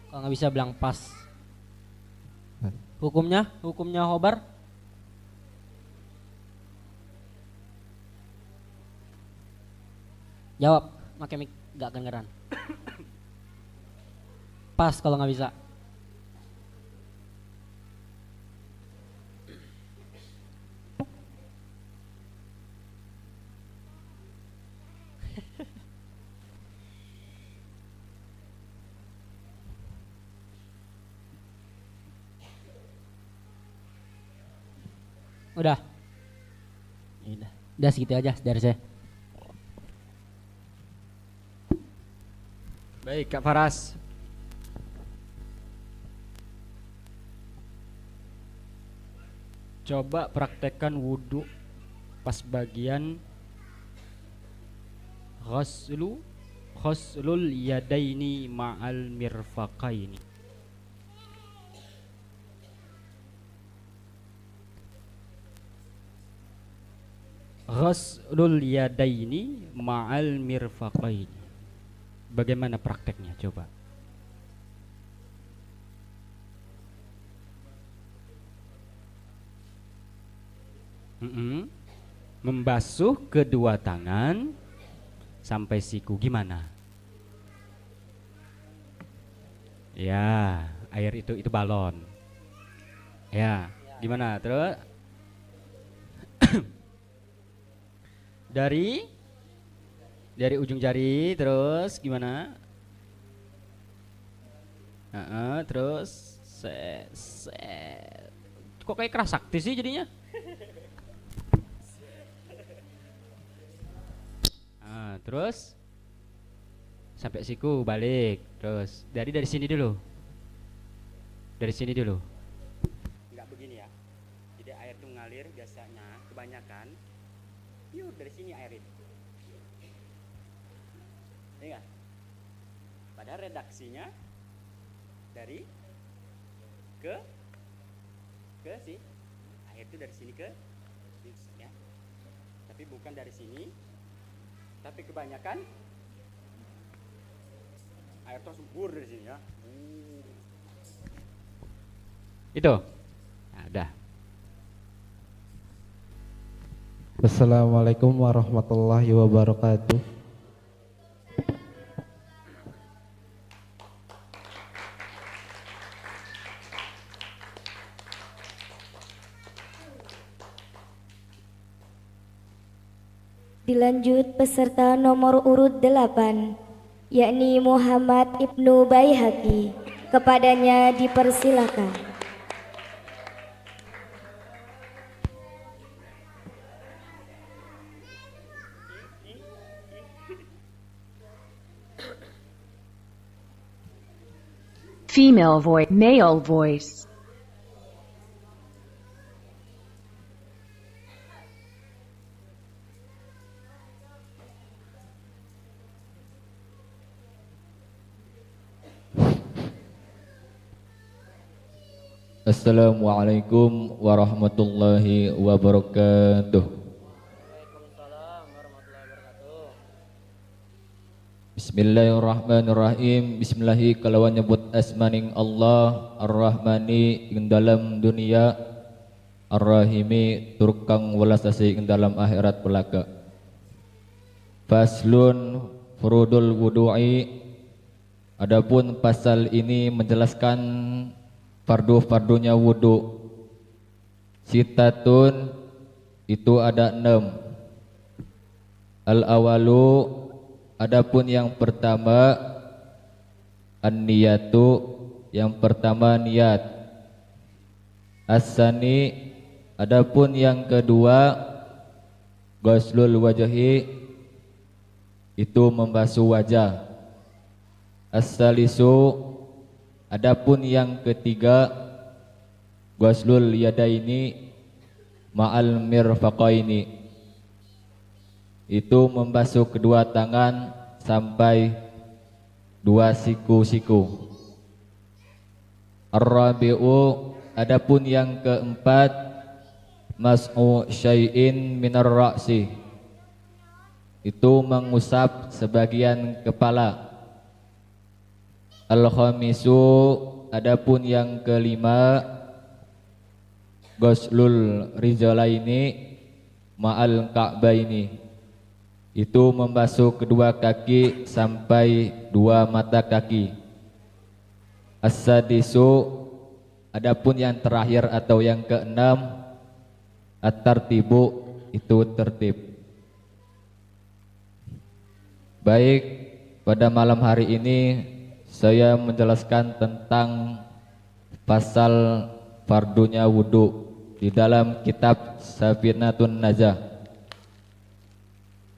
Kalau nggak bisa bilang pas. Hukumnya khobar. Jawab, pakai mic, gak kedengeran. Pas kalau nggak bisa. Udah. Udah segitu aja dari saya. Baik, Kak Faras. Coba praktekkan wudhu pas bagian ghuslul yadaini ma'al mirfaqaini. Ghuslul yadaini ma'al mirfaqaini. Bagaimana prakteknya coba? Membasuh kedua tangan sampai siku gimana? Ya, air itu balon. Ya, gimana? Terus dari ujung jari terus gimana? Terus kok kayak keras sakti sih jadinya? Terus sampai siku balik, terus dari sini dulu, nggak begini ya. Jadi air itu ngalir biasanya kebanyakan piur dari sini air itu, ya. Padahal redaksinya dari ke si air itu dari sini ke ya, tapi bukan dari sini. Tapi kebanyakan air itu sembur dari sini ya. Itu. Nah, udah. Assalamualaikum warahmatullahi wabarakatuh. Dilanjut peserta nomor urut 8, yakni Muhammad Ibnu Baihaqi. Kepadanya dipersilakan. Female voice, male voice. Assalamualaikum warahmatullahi wabarakatuh. Bismillahirrahmanirrahim. Bismillahi kalawan nyebut asmaning Allah Ar-Rahmani ing dalam dunia Ar-Rahimi turkang welas asih ing dalam akhirat pelaka. Faslun furudul wudu'i. Adapun pasal ini menjelaskan fardu-fardunya wudu. Sitatun itu ada 6. Al-awalu adapun yang pertama an-niyatu yang pertama niat. As-sani adapun yang kedua ghuslul wajhi itu membasuh wajah. As-salisu adapun yang ketiga ghuslul yadaini ma'al mirfaqaini itu membasuh kedua tangan sampai 2 siku-siku. Ar-rabi'u adapun yang keempat mas'u syai'in minar ra'si itu mengusap sebagian kepala. Al-khamisu adapun yang kelima ghuslul rijalaini ma'al ka'baini itu membasuh kedua kaki sampai 2 mata kaki. As-sadisu adapun yang terakhir atau yang keenam at-tartibu itu tertib. Baik, pada malam hari ini saya menjelaskan tentang pasal fardunya wudu di dalam kitab Safinatun Najah,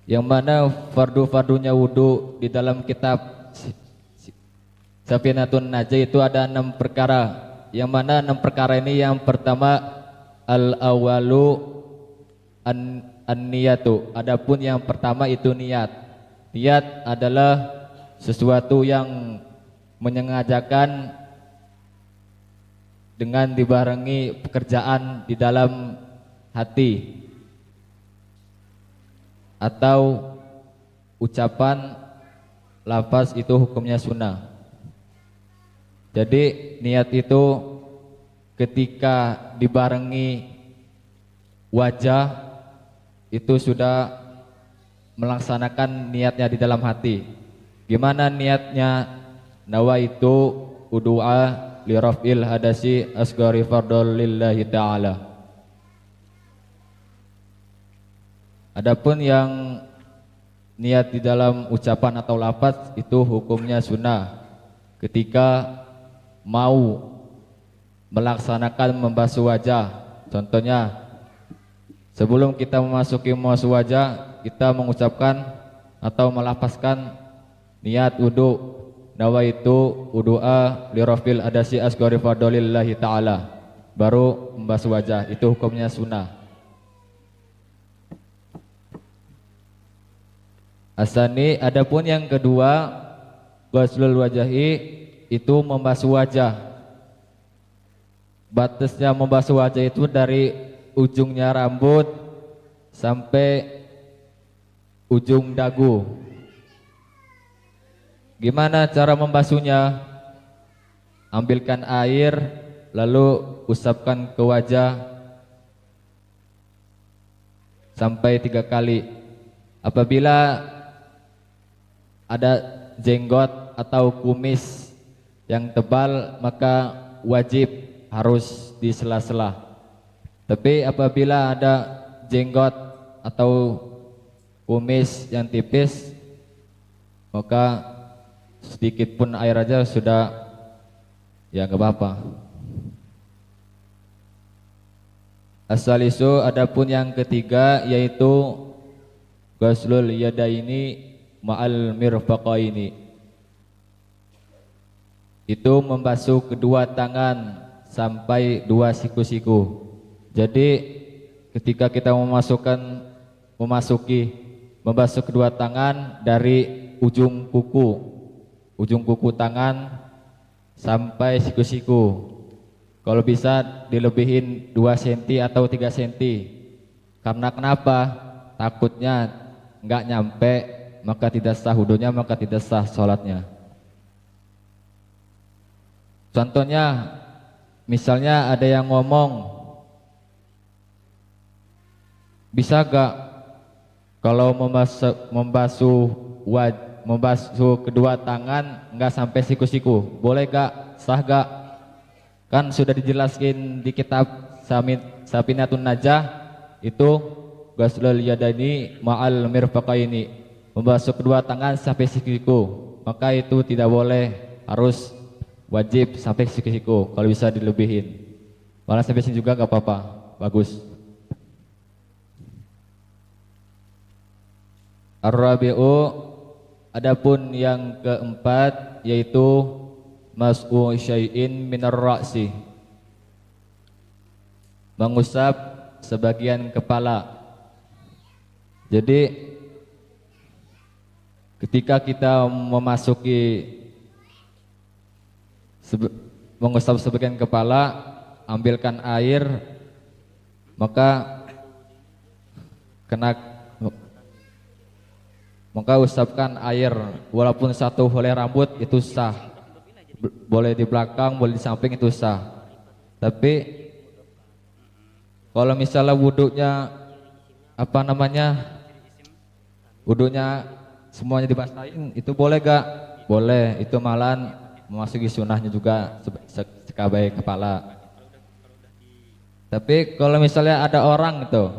yang mana fardu-fardunya wudu di dalam kitab Safinatun Najah itu ada 6 perkara, yang mana 6 perkara ini yang pertama al-awalu an-niyatu. Adapun yang pertama itu niat. Niat adalah sesuatu yang menyengajakan dengan dibarengi pekerjaan di dalam hati atau ucapan lafaz, itu hukumnya sunnah. Jadi niat itu ketika dibarengi wajah itu sudah melaksanakan niatnya di dalam hati. Gimana niatnya? Nawaitu udu'a li raf'il hadasi asghari fardhol lillahi ta'ala. Adapun yang niat di dalam ucapan atau lafaz itu hukumnya sunnah. Ketika mau melaksanakan membasuh wajah, contohnya sebelum kita memasuki membasuh wajah, kita mengucapkan atau melafazkan niat wudu. Nawaitu udu'a li rafil adasi asghari fardholillahi ta'ala, baru membasuh wajah, itu hukumnya sunnah. Asani adapun yang kedua ghuslul wajhi itu membasuh wajah. Batasnya membasuh wajah itu dari ujungnya rambut sampai ujung dagu. Gimana cara membasuhnya? Ambilkan air lalu usapkan ke wajah sampai 3 kali. Apabila ada jenggot atau kumis yang tebal maka wajib harus di sela-sela. Tapi apabila ada jenggot atau kumis yang tipis maka sedikit pun air aja sudah, ya nggak apa-apa. As-salisu adapun yang ketiga yaitu ghuslul yadaini ma'al mirfaqaini, itu membasuh kedua tangan sampai 2 siku-siku. Jadi ketika kita membasuh kedua tangan dari ujung kuku tangan sampai siku-siku. Kalau bisa dilebihin 2 cm atau 3 cm. Karena kenapa? Takutnya nggak nyampe, maka tidak sah wudunya, maka tidak sah sholatnya. Contohnya, misalnya ada yang ngomong, bisa gak kalau membasuh kedua tangan nggak sampai siku-siku, boleh gak, sah gak? Kan sudah dijelaskan di kitab Safinatun Najah itu ghuslul yadaini ma'al mirfaqaini, membasuh kedua tangan sampai siku-siku, maka itu tidak boleh, harus wajib sampai siku-siku, kalau bisa dilebihin. Malah sampai sini juga gak apa-apa, bagus. Ar-rabi'u, adapun yang keempat yaitu mas'u syai'in minar ra'si, mengusap sebagian kepala. Jadi ketika kita mengusap sebagian kepala, ambilkan air, maka usapkan air, walaupun satu helai rambut itu sah, boleh di belakang, boleh di samping, itu sah. Tapi kalau misalnya wudhunya semuanya dibasahin, itu boleh gak? Boleh, itu malah memasuki sunnahnya juga sekabai kepala. Tapi kalau misalnya ada orang itu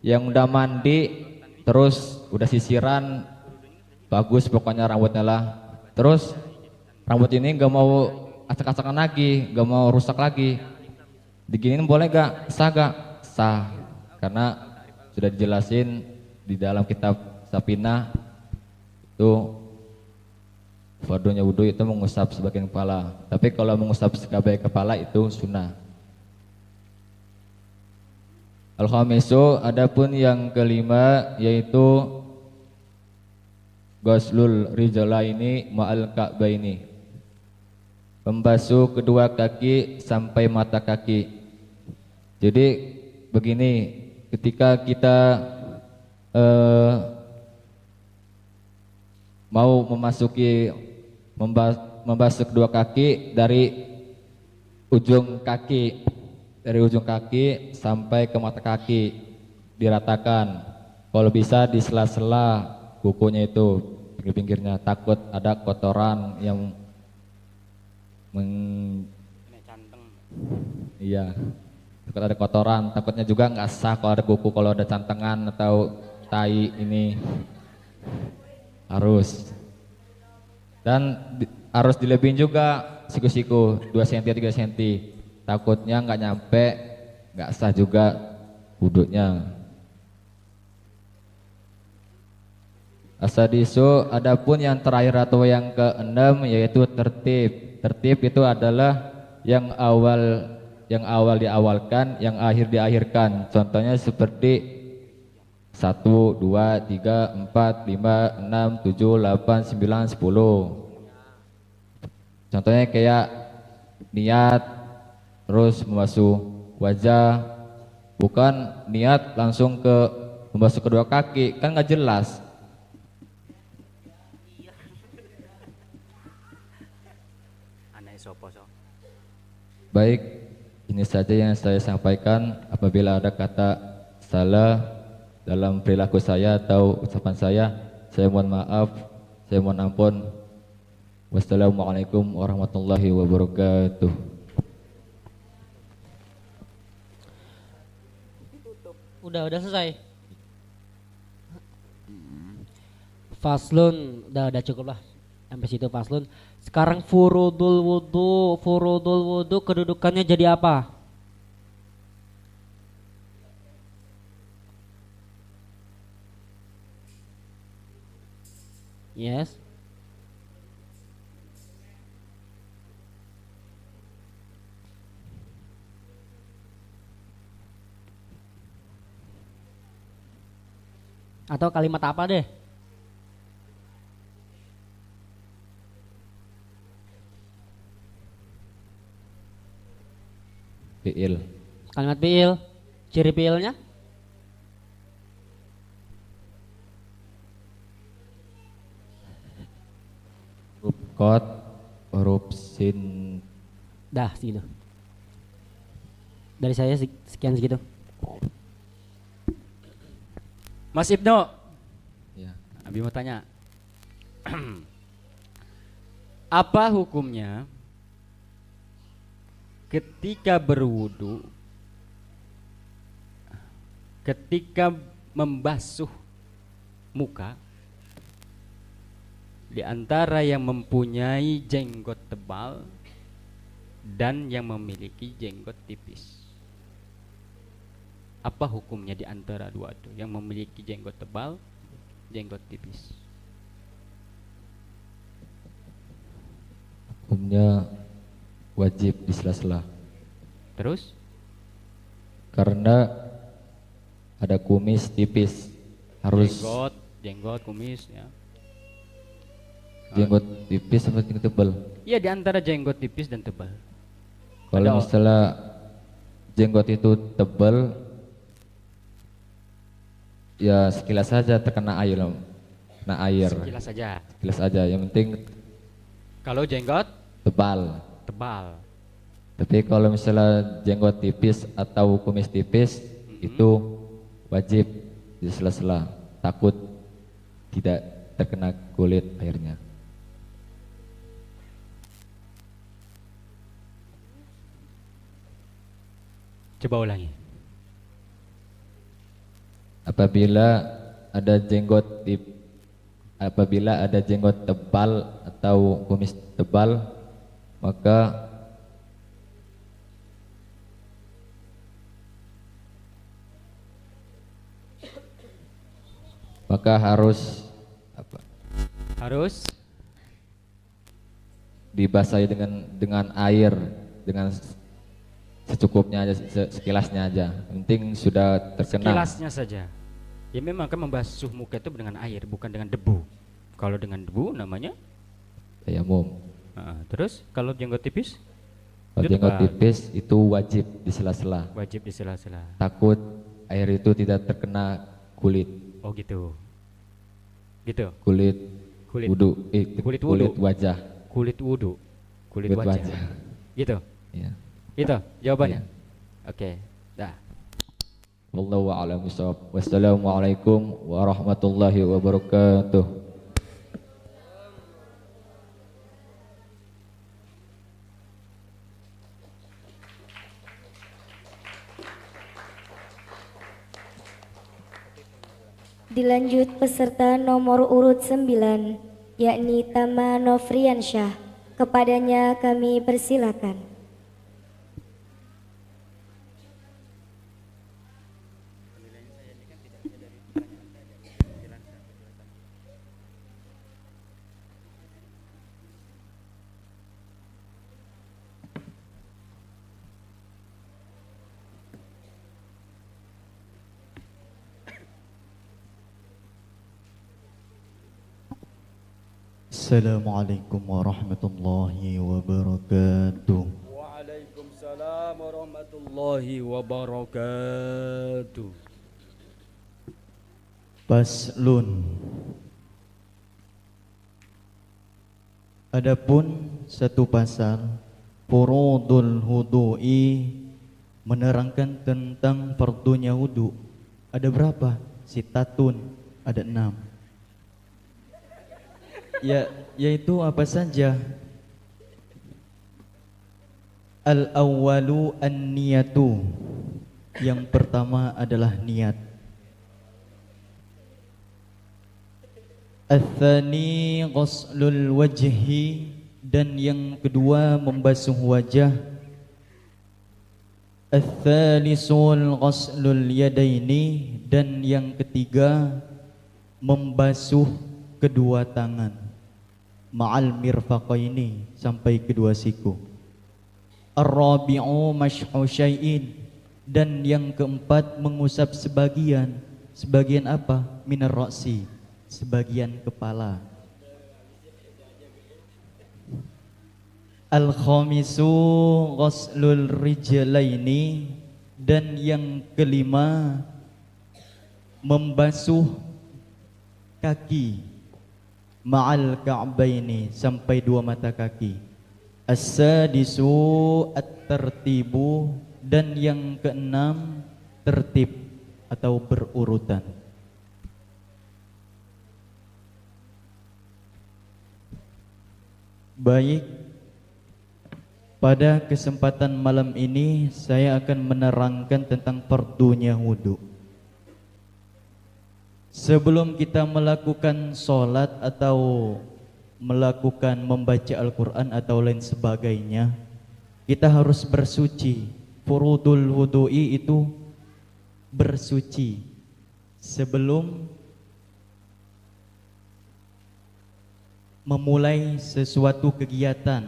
yang udah mandi terus udah sisiran, bagus pokoknya rambutnya lah, terus rambut ini gak mau acak-acakan lagi, gak mau rusak lagi, diginin boleh gak? Sah gak? Sah, karena sudah dijelasin di dalam kitab Safinah itu fardunya wudhu itu mengusap sebagian kepala. Tapi kalau mengusap sekabai kepala itu sunnah. Al-khamisu, adapun yang kelima yaitu ghuslul rijlaini ma'al ka'baini, membasuh kedua kaki sampai mata kaki. Jadi begini, ketika kita mau membasuh kedua kaki dari ujung kaki sampai ke mata kaki diratakan, kalau bisa di sela-sela kukunya itu, pinggir-pinggirnya, takut ada kotoran yang iya, takut ada kotoran, takutnya juga nggak sah kalau ada kuku, kalau ada cantengan atau tai ini harus. Dan harus dilebihin juga siku-siku 2 cm 3 cm, takutnya nggak nyampe, nggak sah juga wudhunya. Asadisu, adapun yang terakhir atau yang keenam yaitu tertib. Tertib itu adalah yang awal diawalkan, yang akhir diakhirkan. Contohnya seperti 1, 2, 3, 4, 5, 6, 7, 8, 9, 10. Contohnya kayak niat, terus membasuh wajah, bukan niat langsung ke membasuh kedua kaki, kan nggak jelas. Baik, ini saja yang saya sampaikan. Apabila ada kata salah dalam perilaku saya atau ucapan saya mohon maaf, saya mohon ampun. Wassalamualaikum warahmatullahi wabarakatuh. Udah selesai. Faslun, udah cukup lah. Sampai situ faslun. Sekarang furudul wudu kedudukannya jadi apa? Yes. Atau kalimat apa deh? Fi'il. Kalimat fi'il. Ciri fi'ilnya? Huruf qad, huruf sin. Dah segitu. Dari saya sekian segitu. Mas Ibnu. Ya. Abi mau tanya. Apa hukumnya ketika berwudu, ketika membasuh muka, di antara yang mempunyai jenggot tebal dan yang memiliki jenggot tipis? Apa hukumnya di antara dua itu, yang memiliki jenggot tebal, jenggot tipis? Hukumnya wajib di sela-sela. Terus? Karena ada kumis tipis, harus jenggot, kumis ya. Jenggot tipis sama jenggot tebal. Iya, di antara jenggot tipis dan tebal. Kalau misalnya jenggot itu tebal, ya sekilas saja terkena air, kena air. Sekilas saja. Sekilas aja. Yang penting kalau jenggot tebal. Tapi kalau misalnya jenggot tipis atau kumis tipis, itu wajib di sela-sela. Takut tidak terkena kulit airnya. Coba ulangi. Apabila ada jenggot tebal atau kumis tebal, maka harus dibasahi dengan air, dengan secukupnya aja, sekilasnya aja. Penting sudah terkena. Sekilasnya saja. Ya memang kan membasuh muka itu dengan air, bukan dengan debu. Kalau dengan debu namanya tayamum. Terus kalau jenggot tipis? Kalau jenggot tipis itu wajib di sela-sela. Wajib di sela-sela. Takut air itu tidak terkena kulit. Oh gitu. Gitu. Kulit wudu, kulit wajah. Kulit wudu. Kulit wajah. Gitu. Iya. Itu jawabannya. Oke, dah. Wallahu a'lam bishawab. Wassalamualaikum warahmatullahi wabarakatuh. Dilanjut peserta nomor urut 9, yakni Tama Nofriansyah. Kepadanya kami persilakan. Assalamualaikum warahmatullahi wabarakatuh. Waalaikumsalam warahmatullahi wabarakatuh. Faslun. Adapun satu pasal furudul wudu'i, menerangkan tentang fardunya wudu. Ada berapa? Sitatun, ada 6. Yaitu apa saja? Al-awwalu an-niyatu. Yang pertama adalah niat. Al-thani ghuslul wajhi, dan yang kedua membasuh wajah. Al-thalisul ghuslul yadaini, dan yang ketiga membasuh kedua tangan. Ma'al mirfaqaini, sampai kedua siku. Ar-rabi'u mash'u syai'in, dan yang keempat mengusap sebagian. Sebagian apa? Minar ra'si, sebagian kepala. Al-khamisu ghuslul rijlaini, dan yang kelima membasuh kaki. Ma'al ka'baini, sampai dua mata kaki. As-sadisu at-tartibu, dan yang keenam tertib atau berurutan. Baik, pada kesempatan malam ini saya akan menerangkan tentang fardunya wudu. Sebelum kita melakukan sholat atau melakukan membaca Al-Quran atau lain sebagainya, kita harus bersuci. Furudul wudu'i itu bersuci sebelum memulai sesuatu kegiatan.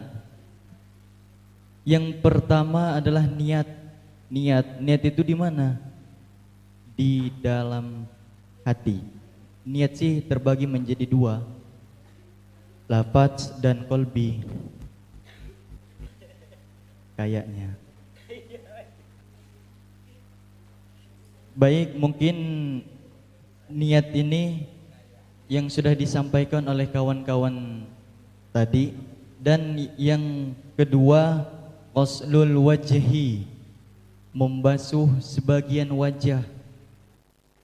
Yang pertama adalah niat. Niat itu di mana? Di dalam hati. Niat sih terbagi menjadi dua, lafaz dan kolbi. Kayaknya. Baik, mungkin niat ini yang sudah disampaikan oleh kawan-kawan tadi. Dan yang kedua, ghuslul wajhi, membasuh sebagian wajah.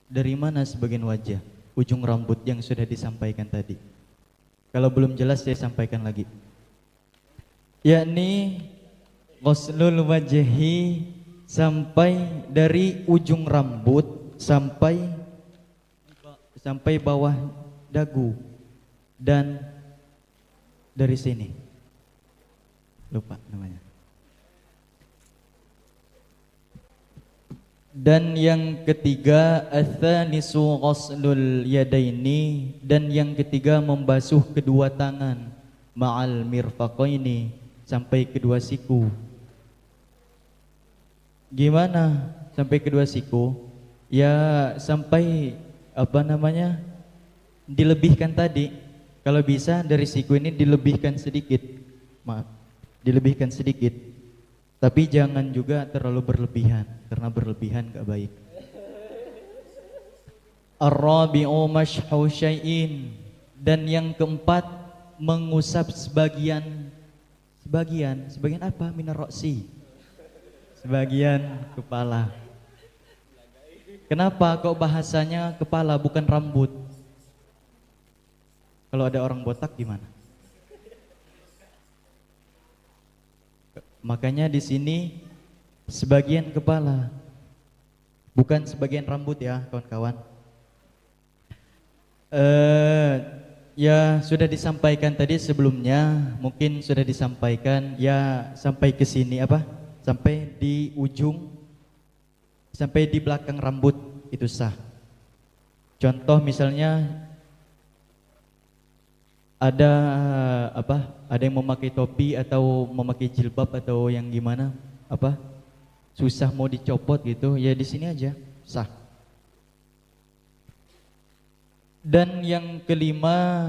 Dari mana sebagian wajah? Ujung rambut yang sudah disampaikan tadi. Kalau belum jelas saya sampaikan lagi. Yakni ghuslul wajhi sampai dari ujung rambut sampai bawah dagu, dan dari sini lupa namanya. Dan yang ketiga, ats-tsanisu ghuslul yadaini, dan yang ketiga membasuh kedua tangan, ma'al mirfaqaini, sampai kedua siku. Gimana sampai kedua siku? Ya sampai dilebihkan tadi. Kalau bisa dari siku ini dilebihkan sedikit. Maaf, dilebihkan sedikit. Tapi jangan juga terlalu berlebihan, karena berlebihan gak baik. Ar-rabi'u mashhu syai'in, dan yang keempat mengusap sebagian apa? Minar ra'si, sebagian kepala. Kenapa kok bahasanya kepala bukan rambut? Kalau ada orang botak gimana? Makanya di sini sebagian kepala, bukan sebagian rambut ya kawan-kawan. Ya sudah disampaikan tadi sebelumnya, mungkin sudah disampaikan ya sampai ke sini sampai di ujung, sampai di belakang rambut itu sah. Contoh misalnya ada yang memakai topi atau memakai jilbab atau yang gimana susah mau dicopot gitu, ya di sini aja sah. Dan yang kelima,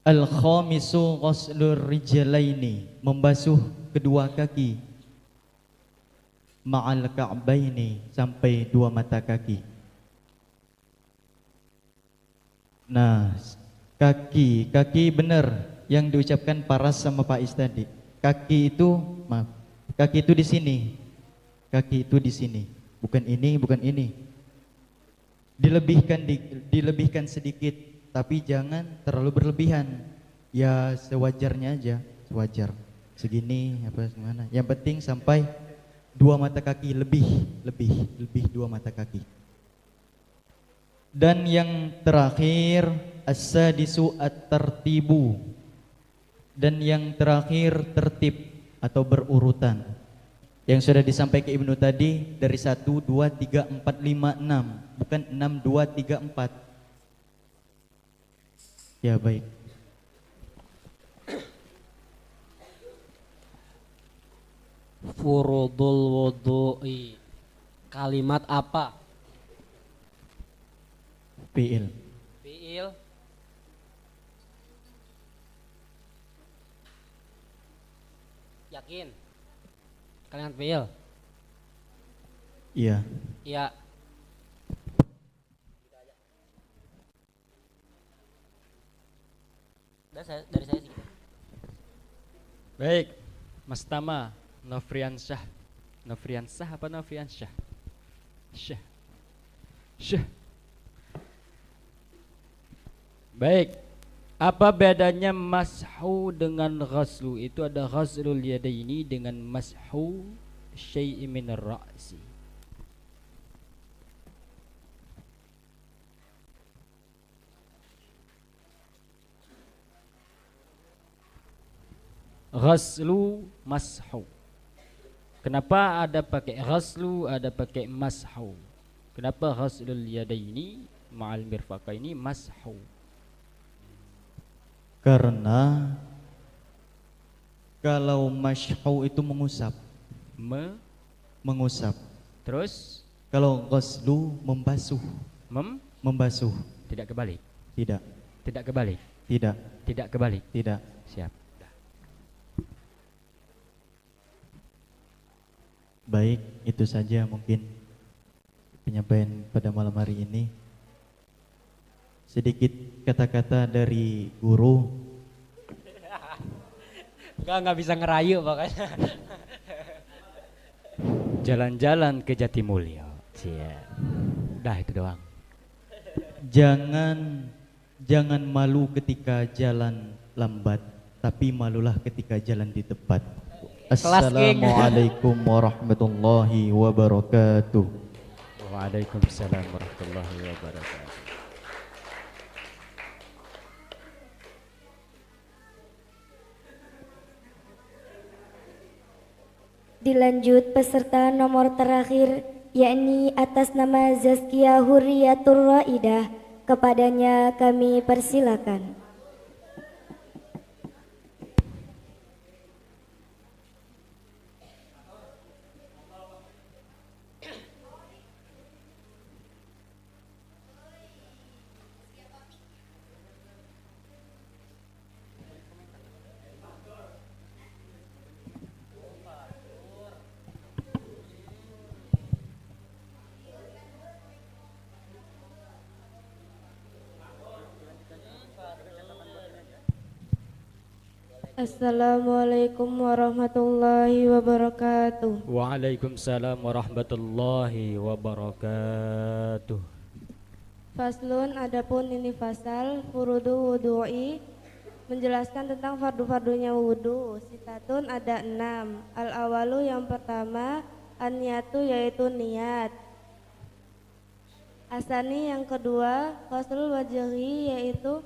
al-khamisu ghuslur rijlaini, membasuh kedua kaki, ma'al ka'baini, sampai dua mata kaki. Nah, kaki benar yang diucapkan Paras sama Pak Is tadi. Kaki itu di sini. Kaki itu di sini. Bukan ini. Dilebihkan sedikit, tapi jangan terlalu berlebihan. Ya sewajarnya aja, sewajar. Segini gimana. Yang penting sampai dua mata kaki, lebih dua mata kaki. Dan yang terakhir, as-sadisu at-tartibu, dan yang terakhir tertib atau berurutan. Yang sudah disampaikan Ibnu tadi dari 1, 2, 3, 4, 5, 6, bukan 6, 2, 3, 4. Ya baik. Furudul wudu'i, kalimat apa? Fi'il. Yakin? Kalimat fi'il? Iya. Iya. Dari saya segitu. Baik, Mas Tama, Nofriansyah apa Nofriansyah? Syah. Baik, Apa bedanya mashu dengan ghaslu? Itu ada ghaslul yadaini dengan mashu syai'in minar ra'si. Ghaslu, mashu. Kenapa ada pakai ghaslu, ada pakai mashu? Kenapa ghaslul yadaini ma'al mirfaqaini mashu? Karena kalau mashu itu mengusap. Mengusap. Terus? Kalau ghaslu membasuh. Membasuh. Tidak kebalik. Tidak. Tidak kebalik. Tidak. Tidak kebalik. Tidak. Siap. Baik, itu saja mungkin penyampaian pada malam hari ini. Sedikit kata-kata dari guru. Enggak bisa ngerayu pokoknya. Jalan-jalan ke Jatimulya. Dah itu doang. Jangan malu ketika jalan lambat, tapi malulah ketika jalan di tepat. Assalamualaikum warahmatullahi wabarakatuh. Waalaikumsalam warahmatullahi wabarakatuh. Dilanjut peserta nomor terakhir, yakni atas nama Zaskia Hurriyatur Raidah. Kepadanya kami persilakan. Assalamualaikum warahmatullahi wabarakatuh. Waalaikumsalam warahmatullahi wabarakatuh. Faslun, adapun ini fasal furudu wudu'i, menjelaskan tentang fardu-fardunya wudu. Sitatun ada 6. Al-awalu yang pertama, an-niyatu yaitu niat. Asani yang kedua, ghuslul wajhi yaitu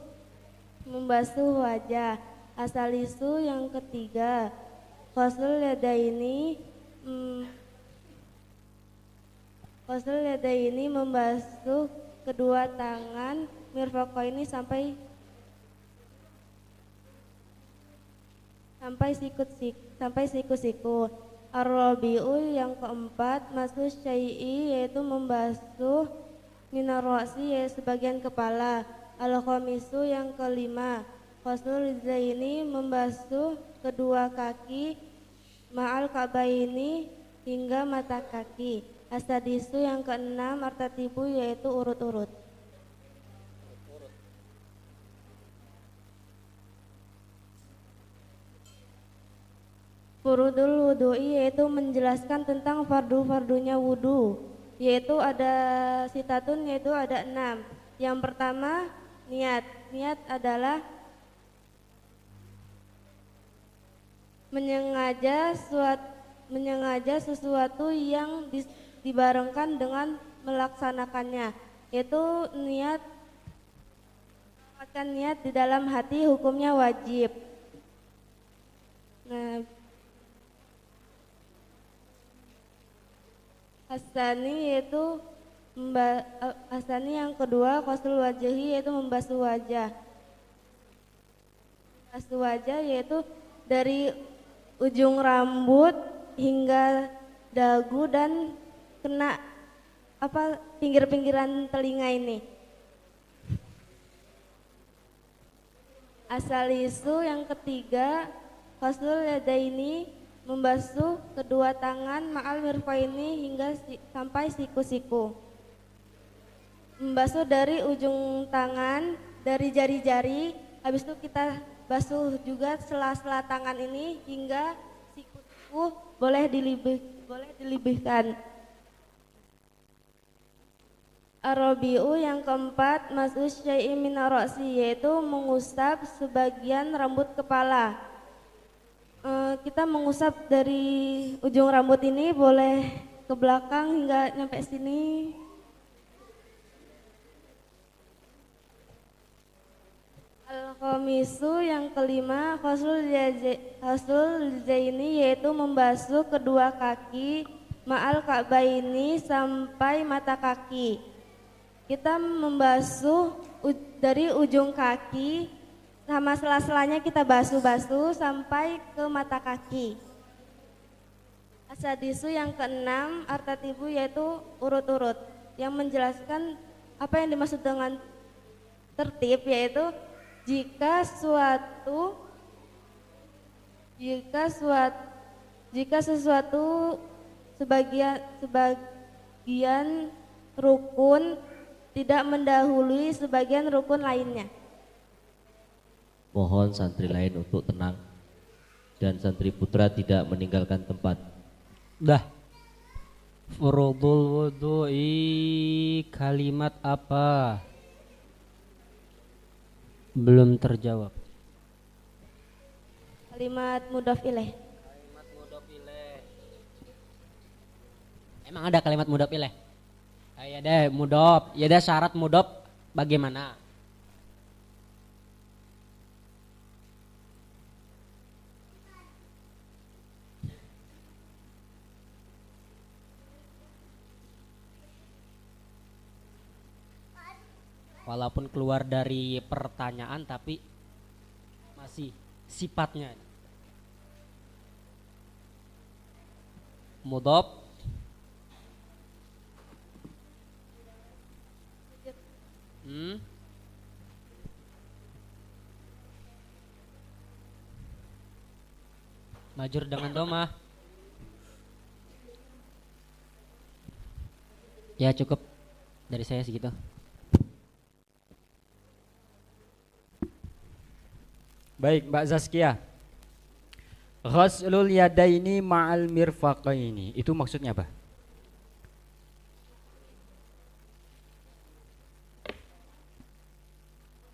membasuh wajah. Asalisu yang ketiga, ghuslul yadaini membasuh kedua tangan, mirfaqaini sampai siku-siku. Ar-rabi'u yang keempat, mashu syai'i yaitu membasuh minar ra'si yaitu sebagian kepala. Al-khamisu yang kelima, ghuslul rijlaini membasuh kedua kaki, ma'al ka'baini hingga mata kaki. Asadisu yang keenam, artatibu yaitu urut-urut. Furudul wudu'i yaitu menjelaskan tentang fardu-fardunya wudu, yaitu ada sitatun yaitu ada 6. Yang pertama niat. Niat adalah menyengaja sesuatu yang dibarengkan dengan melaksanakannya, yaitu niat di dalam hati hukumnya wajib. Nah, asani yang kedua, ghuslul wajhi yaitu membasuh wajah. Membasuh wajah yaitu dari ujung rambut hingga dagu dan kena pinggir-pinggiran telinga ini. Asalisu yang ketiga, ghuslul yadaini membasuh kedua tangan ma'al mirfaqaini hingga sampai siku-siku. Membasuh dari ujung tangan, dari jari-jari, habis itu kita basuh juga sela-sela tangan ini hingga siku-siku boleh dilebihkan. Arabiu yang keempat, mas'us syai'in min ra'si, yaitu mengusap sebagian rambut kepala. Kita mengusap dari ujung rambut ini boleh ke belakang hingga nyampe sini. Al-khamisu yang kelima, ghuslul zaini, yaitu membasuh kedua kaki ma'al ka'baini sampai mata kaki. Kita membasuh dari ujung kaki sama sela-selanya kita basuh-basuh sampai ke mata kaki. Asadisu yang keenam, artatibu, yaitu urut-urut, yang menjelaskan apa yang dimaksud dengan tertib, yaitu jika sesuatu sebagian rukun tidak mendahului sebagian rukun lainnya. Mohon santri lain untuk tenang dan santri putra tidak meninggalkan tempat. Dah. Furudul wudu'i kalimat apa? Belum terjawab. Kalimat mudhaf ilaih. Emang ada kalimat mudhaf ilaih? Ya deh mudhaf. Ya deh syarat mudhaf bagaimana? Walaupun keluar dari pertanyaan tapi masih sifatnya mudhaf. Majur dengan domah. Ya cukup dari saya segitu. Baik, Mbak Zaskia. Ghuslul yadaini ma'al mirfaqaini. Itu maksudnya apa?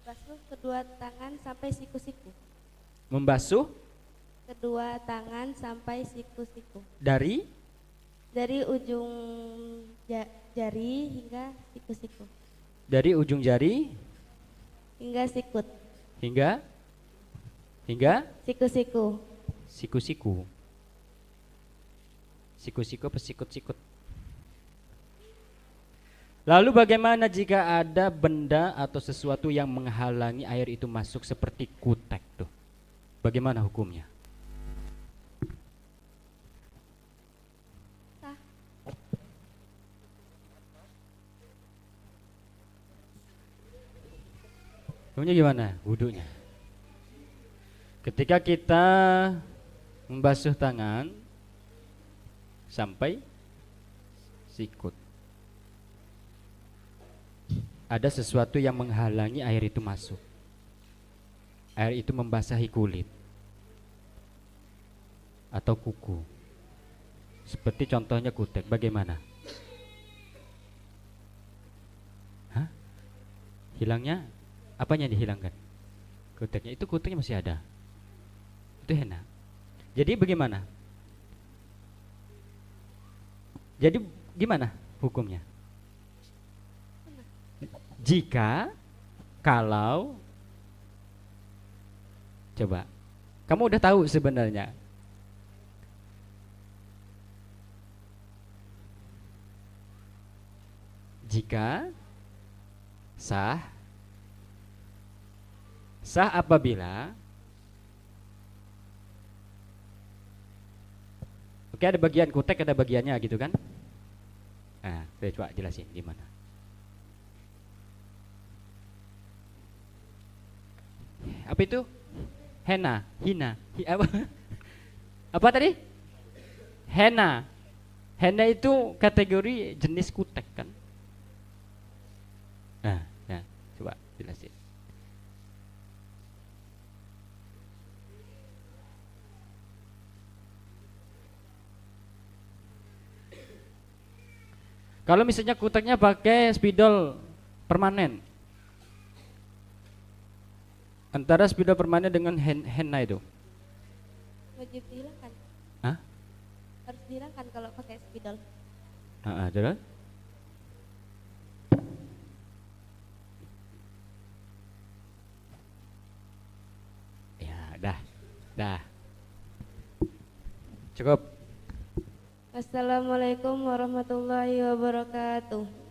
Basuh kedua tangan sampai siku-siku. Membasuh Kedua tangan sampai siku-siku. dari Ujung jari hingga siku-siku. dari ujung jari Hingga sikut. hingga Siku-siku. siku-siku. Siku-siku apa sikut-sikut? Lalu bagaimana jika ada benda atau sesuatu yang menghalangi air itu masuk seperti kutek tuh? Bagaimana hukumnya? Sah. Hukumnya gimana? Wudunya. Ketika kita membasuh tangan sampai sikut, ada sesuatu yang menghalangi air itu masuk. Air itu membasahi kulit atau kuku. Seperti contohnya kutek, bagaimana? Hah? Hilangnya? Apanya dihilangkan? Kuteknya, itu kuteknya masih ada. Itu henna. Jadi bagaimana? Jadi gimana hukumnya? Kalau coba, kamu udah tahu sebenarnya. Jika sah apabila oke, ada bagian kutek, ada bagiannya gitu kan? Nah, saya coba jelasin gimana. Apa itu? Henna, hina, apa? Apa tadi? Henna. Henna itu kategori jenis kutek kan? Nah, coba jelasin. Kalau misalnya kuteknya pakai spidol permanen, antara spidol permanen dengan henna itu, wajib dihilangkan. hah? Harus dihilangkan kalau pakai spidol. Terus? Ya, dah. Cukup. Assalamualaikum warahmatullahi wabarakatuh.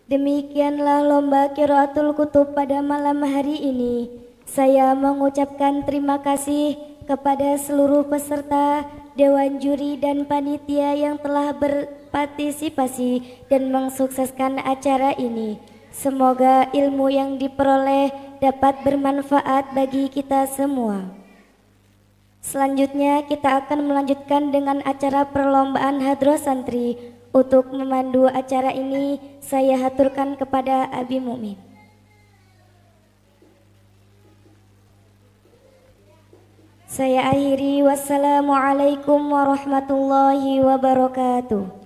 Demikianlah lomba Qiraatul Kutub pada malam hari ini. Saya mengucapkan terima kasih kepada seluruh peserta, Dewan Juri dan panitia yang telah berpartisipasi dan mensukseskan acara ini. Semoga ilmu yang diperoleh dapat bermanfaat bagi kita semua. Selanjutnya kita akan melanjutkan dengan acara perlombaan Hadroh Santri. Untuk memandu acara ini, saya haturkan kepada Abi Mukmin. Saya akhiri, wassalamualaikum warahmatullahi wabarakatuh.